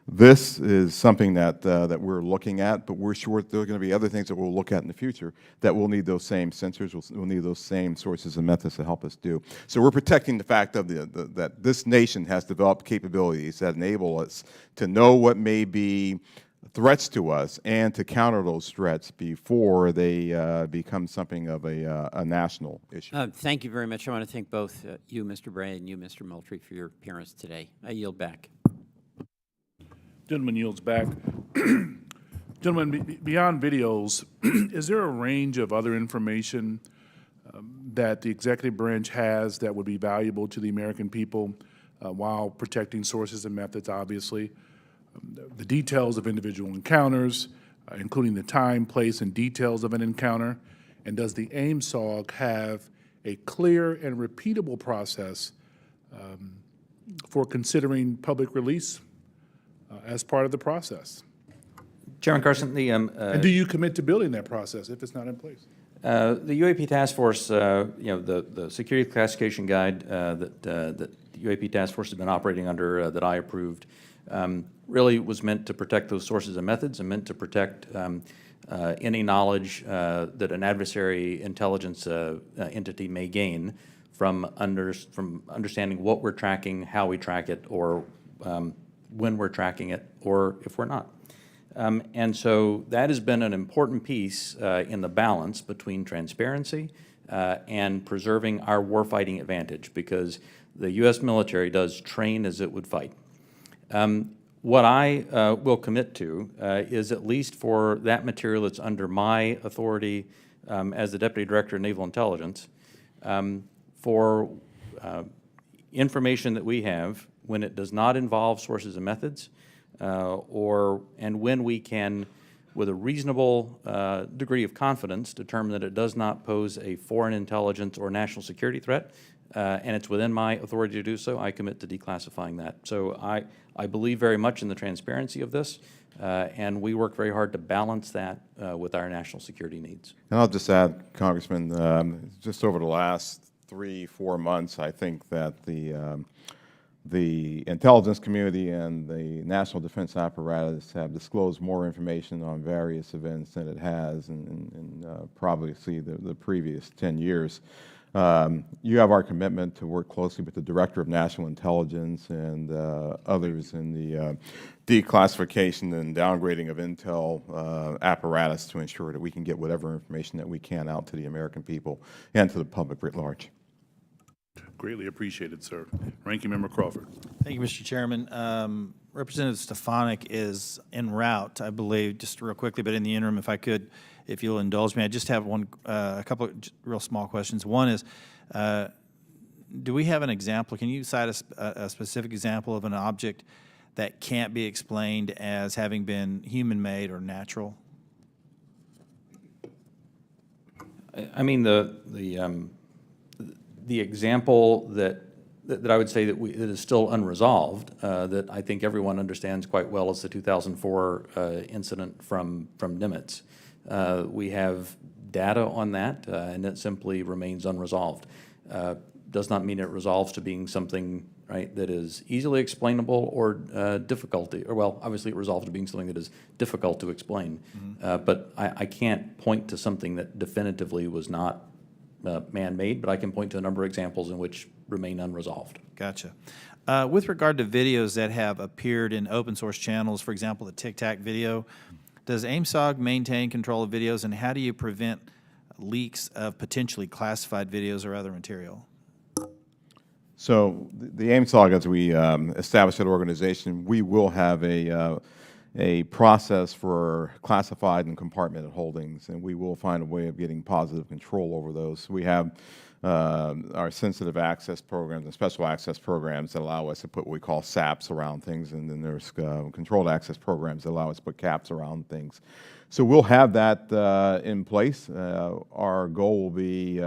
[SPEAKER 8] this is something that we're looking at, but we're sure there are going to be other things that we'll look at in the future that we'll need those same sensors, we'll need those same sources and methods to help us do. So we're protecting the fact of that this nation has developed capabilities that enable us to know what may be threats to us and to counter those threats before they become something of a national issue.
[SPEAKER 16] Thank you very much. I want to thank both you, Mr. Bray, and you, Mr. Moultrie, for your appearance today. I yield back.
[SPEAKER 6] Gentleman yields back. Gentlemen, beyond videos, is there a range of other information that the executive branch has that would be valuable to the American people while protecting sources and methods, obviously? The details of individual encounters, including the time, place, and details of an encounter. And does the AIMSOG have a clear and repeatable process for considering public release as part of the process?
[SPEAKER 14] Chairman Carson,
[SPEAKER 6] and do you commit to building that process if it's not in place?
[SPEAKER 14] The UAP Task Force, the security classification guide that the UAP Task Force has been operating under that I approved really was meant to protect those sources and methods and meant to protect any knowledge that an adversary intelligence entity may gain from understanding what we're tracking, how we track it, or when we're tracking it, or if we're not. And so that has been an important piece in the balance between transparency and preserving our warfighting advantage, because the U.S. military does train as it would fight. What I will commit to is, at least for that material that's under my authority as the Deputy Director of Naval Intelligence, for information that we have when it does not involve sources and methods, and when we can, with a reasonable degree of confidence, determine that it does not pose a foreign intelligence or national security threat, and it's within my authority to do so, I commit to declassifying that. So I believe very much in the transparency of this, and we work very hard to balance that with our national security needs.
[SPEAKER 8] And I'll just add, Congressman, just over the last 3-4 months, I think that the intelligence community and the national defense apparatus have disclosed more information on various events than it has in probably the previous 10 years. You have our commitment to work closely with the Director of National Intelligence and others in the declassification and downgrading of intel apparatus to ensure that we can get whatever information that we can out to the American people and to the public writ large.
[SPEAKER 6] Greatly appreciated, sir. Ranking Member Crawford.
[SPEAKER 7] Thank you, Mr. Chairman. Representative Stefanik is en route, I believe, just real quickly, but in the interim, if I could, if you'll indulge me, I just have a couple of real small questions. One is, do we have an example? Can you cite a specific example of an object that can't be explained as having been human-made or natural?
[SPEAKER 14] I mean, the example that I would say that that is still unresolved, that I think everyone understands quite well, is the 2004 incident from Nimitz. We have data on that, and it simply remains unresolved. Does not mean it resolves to being something, right, that is easily explainable or difficult, or well, obviously it resolves to being something that is difficult to explain. But I can't point to something that definitively was not man-made, but I can point to a number of examples in which remain unresolved.
[SPEAKER 7] Gotcha. With regard to videos that have appeared in open source channels, for example, the Tic Tac video, does AIMSOG maintain control of videos, and how do you prevent leaks of potentially classified videos or other material?
[SPEAKER 8] So the AIMSOG, as we establish that organization, we will have a process for classified and compartmented holdings, and we will find a way of getting positive control over those. We have our sensitive access programs and special access programs that allow us to put what we call SAPs around things, and then there's controlled access programs that allow us to put caps around things. So we'll have that in place. Our goal will be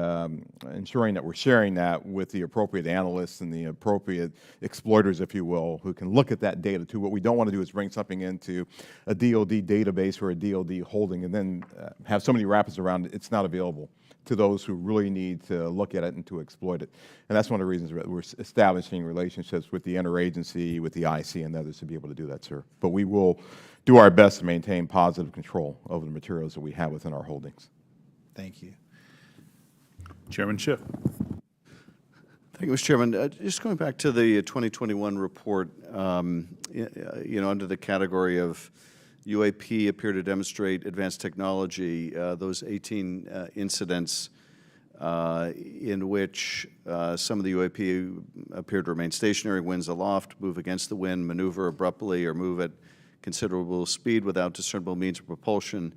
[SPEAKER 8] ensuring that we're sharing that with the appropriate analysts and the appropriate exploiters, if you will, who can look at that data too. What we don't want to do is bring something into a DoD database or a DoD holding and then have so many wrappers around it, it's not available to those who really need to look at it and to exploit it. And that's one of the reasons that we're establishing relationships with the interagency, with the IC and others to be able to do that, sir. But we will do our best to maintain positive control over the materials that we have within our holdings.
[SPEAKER 7] Thank you.
[SPEAKER 6] Chairman Schiff.
[SPEAKER 2] Thank you, Mr. Chairman. Just going back to the 2021 report, you know, under the category of UAP appear to demonstrate advanced technology, those 18 incidents in which some of the UAP appear to remain stationary, winds aloft, move against the wind, maneuver abruptly, or move at considerable speed without discernible means of propulsion.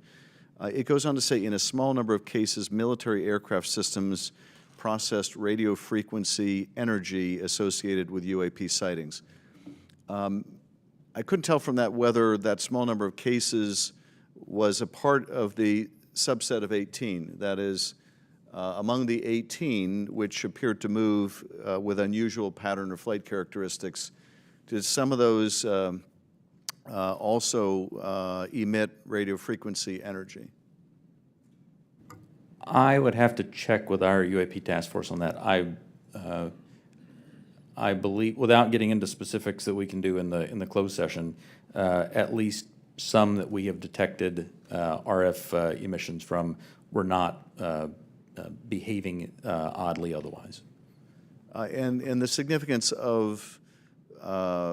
[SPEAKER 2] It goes on to say, in a small number of cases, military aircraft systems processed radio frequency energy associated with UAP sightings. I couldn't tell from that whether that small number of cases was a part of the subset of 18. That is, among the 18 which appeared to move with unusual pattern or flight characteristics, did some of those also emit radio frequency energy?
[SPEAKER 14] I would have to check with our UAP task force on that. I believe, without getting into specifics that we can do in the closed session, at least some that we have detected RF emissions from were not behaving oddly otherwise.
[SPEAKER 2] And the significance of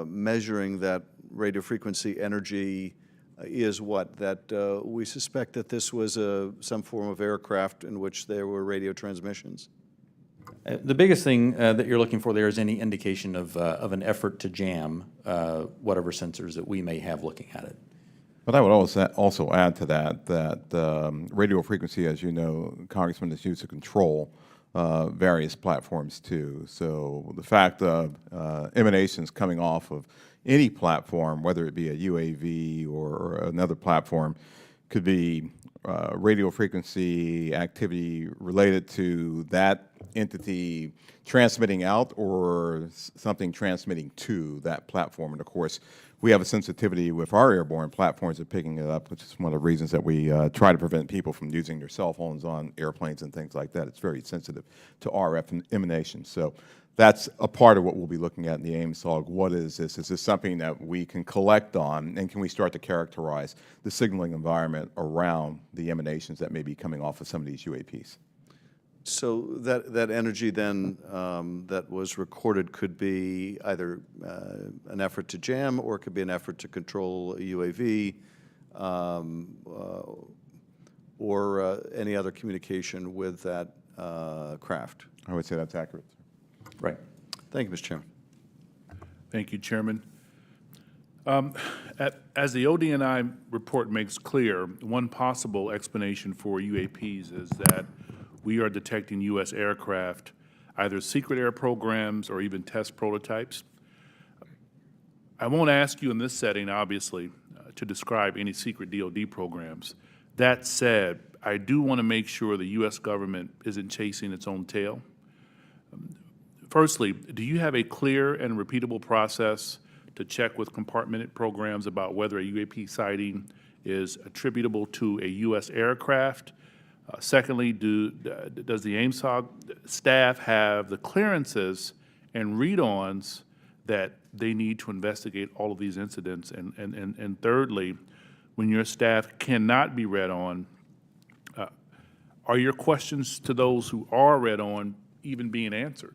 [SPEAKER 2] measuring that radio frequency energy is what? That we suspect that this was some form of aircraft in which there were radio transmissions?
[SPEAKER 14] The biggest thing that you're looking for there is any indication of an effort to jam whatever sensors that we may have looking at it.
[SPEAKER 8] But I would also add to that radio frequency, as you know, Congressman, is used to control various platforms too. So the fact of emanations coming off of any platform, whether it be a UAV or another platform, could be radio frequency activity related to that entity transmitting out or something transmitting to that platform. And of course, we have a sensitivity with our airborne platforms of picking it up, which is one of the reasons that we try to prevent people from using their cell phones on airplanes and things like that. It's very sensitive to RF emanations. So that's a part of what we'll be looking at in the AIMSOG. What is this? Is this something that we can collect on, and can we start to characterize the signaling environment around the emanations that may be coming off of some of these UAPs?
[SPEAKER 2] So that energy then that was recorded could be either an effort to jam, or it could be an effort to control a UAV, or any other communication with that craft.
[SPEAKER 8] I would say that's accurate.
[SPEAKER 2] Right. Thank you, Mr. Chairman.
[SPEAKER 6] Thank you, Chairman. As the ODNI report makes clear, one possible explanation for UAPs is that we are detecting U.S. aircraft, either secret air programs or even test prototypes. I won't ask you in this setting, obviously, to describe any secret DoD programs. That said, I do want to make sure the U.S. government isn't chasing its own tail. Firstly, do you have a clear and repeatable process to check with compartmented programs about whether a UAP sighting is attributable to a U.S. aircraft? Secondly, does the AIMSOG staff have the clearances and read-ons that they need to investigate all of these incidents? And thirdly, when your staff cannot be read on, are your questions to those who are read on even being answered?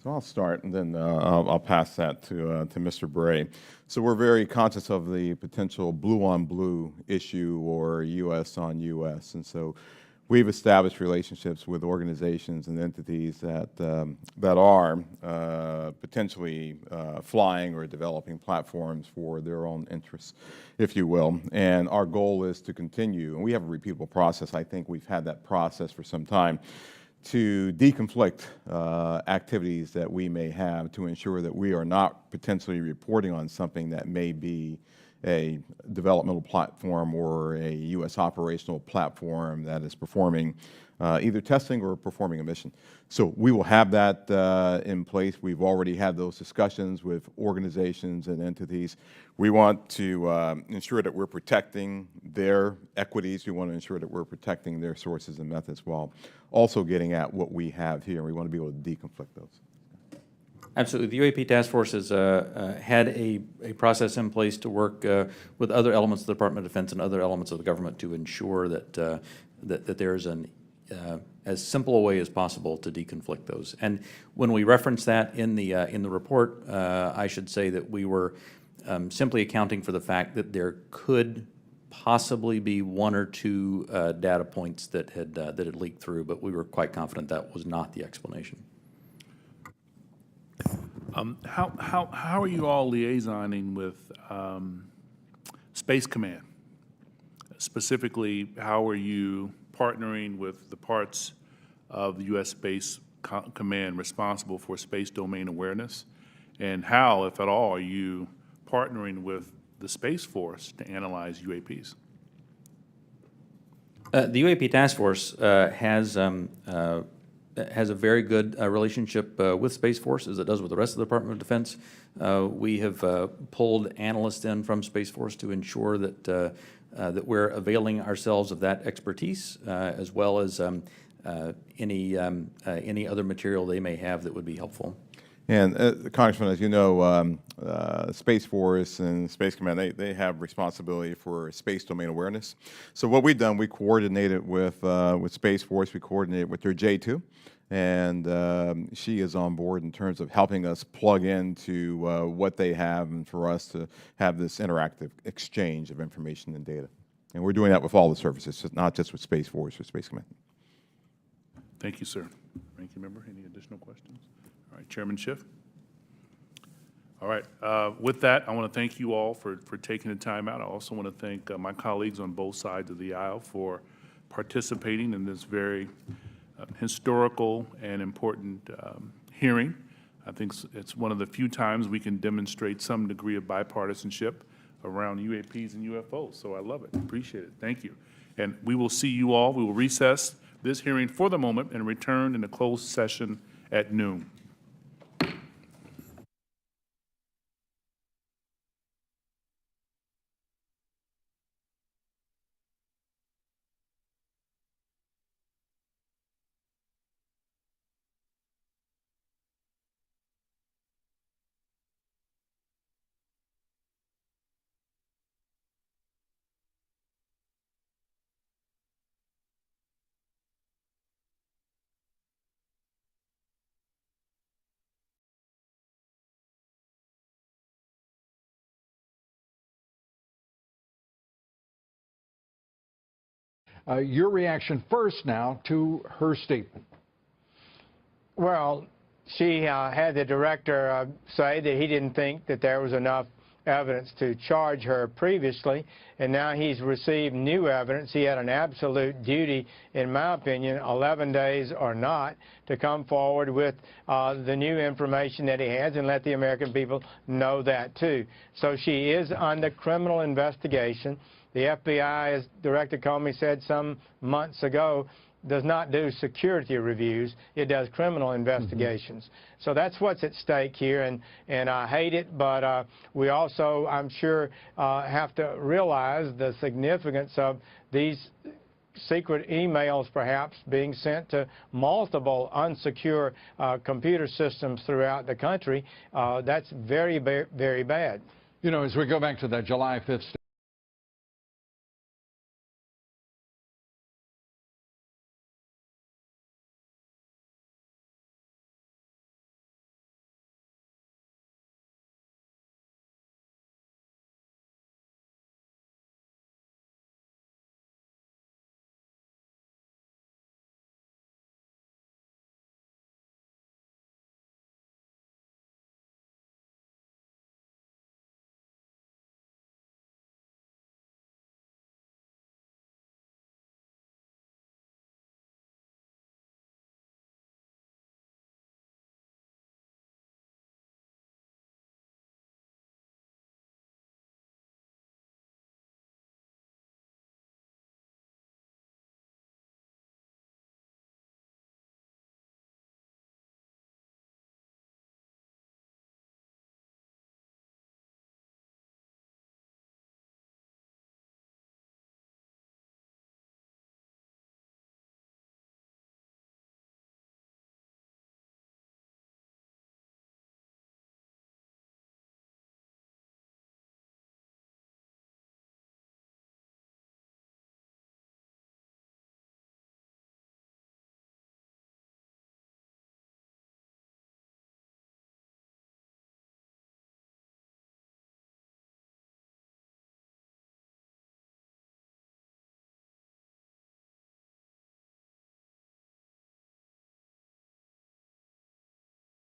[SPEAKER 8] So I'll start, and then I'll pass that to Mr. Bray. So we're very conscious of the potential blue-on-blue issue or U.S. on U.S., and so we've established relationships with organizations and entities that are potentially flying or developing platforms for their own interests, if you will. And our goal is to continue, and we have a repeatable process. I think we've had that process for some time, to deconflict activities that we may have to ensure that we are not potentially reporting on something that may be a developmental platform or a U.S. operational platform that is performing either testing or performing a mission. So we will have that in place. We've already had those discussions with organizations and entities. We want to ensure that we're protecting their equities. We want to ensure that we're protecting their sources and methods while also getting at what we have here. We want to be able to deconflict those.
[SPEAKER 14] Absolutely. The UAP Task Force has had a process in place to work with other elements of the Department of Defense and other elements of the government to ensure that that there is an as simple a way as possible to deconflict those. And when we reference that in the report, I should say that we were simply accounting for the fact that there could possibly be one or two data points that had leaked through, but we were quite confident that was not the explanation.
[SPEAKER 6] How are you all liaisoning with Space Command? Specifically, how are you partnering with the parts of the U.S. Space Command responsible for space domain awareness? And how, if at all, are you partnering with the Space Force to analyze UAPs?
[SPEAKER 14] The UAP Task Force has a very good relationship with Space Force, as it does with the rest of the Department of Defense. We have pulled analysts in from Space Force to ensure that that we're availing ourselves of that expertise, as well as any other material they may have that would be helpful.
[SPEAKER 8] And Congressman, as you know, Space Force and Space Command, they have responsibility for space domain awareness. So what we've done, we coordinated with Space Force, we coordinated with their J2, and she is on board in terms of helping us plug into what they have and for us to have this interactive exchange of information and data. And we're doing that with all the services, not just with Space Force or Space Command.
[SPEAKER 6] Thank you, sir. Ranking member, any additional questions? All right, Chairman Schiff. All right. With that, I want to thank you all for taking the time out. I also want to thank my colleagues on both sides of the aisle for participating in this very historical and important hearing. I think it's one of the few times we can demonstrate some degree of bipartisanship around UAPs and UFOs. So I love it. Appreciate it. Thank you. And we will see you all. We will recess this hearing for the moment and return in a closed session at noon.
[SPEAKER 17] Your reaction first now to her statement.
[SPEAKER 18] Well, she had the director say that he didn't think that there was enough evidence to charge her previously, and now he's received new evidence. He had an absolute duty, in my opinion, 11 days or not, to come forward with the new information that he has and let the American people know that too. So she is under criminal investigation. The FBI, as Director Comey said some months ago, does not do security reviews. It does criminal investigations. So that's what's at stake here, and I hate it, but we also, I'm sure, have to realize the significance of these secret emails perhaps being sent to multiple unsecure computer systems throughout the country. That's very, very bad.
[SPEAKER 17] You know, as we go back to that July 5th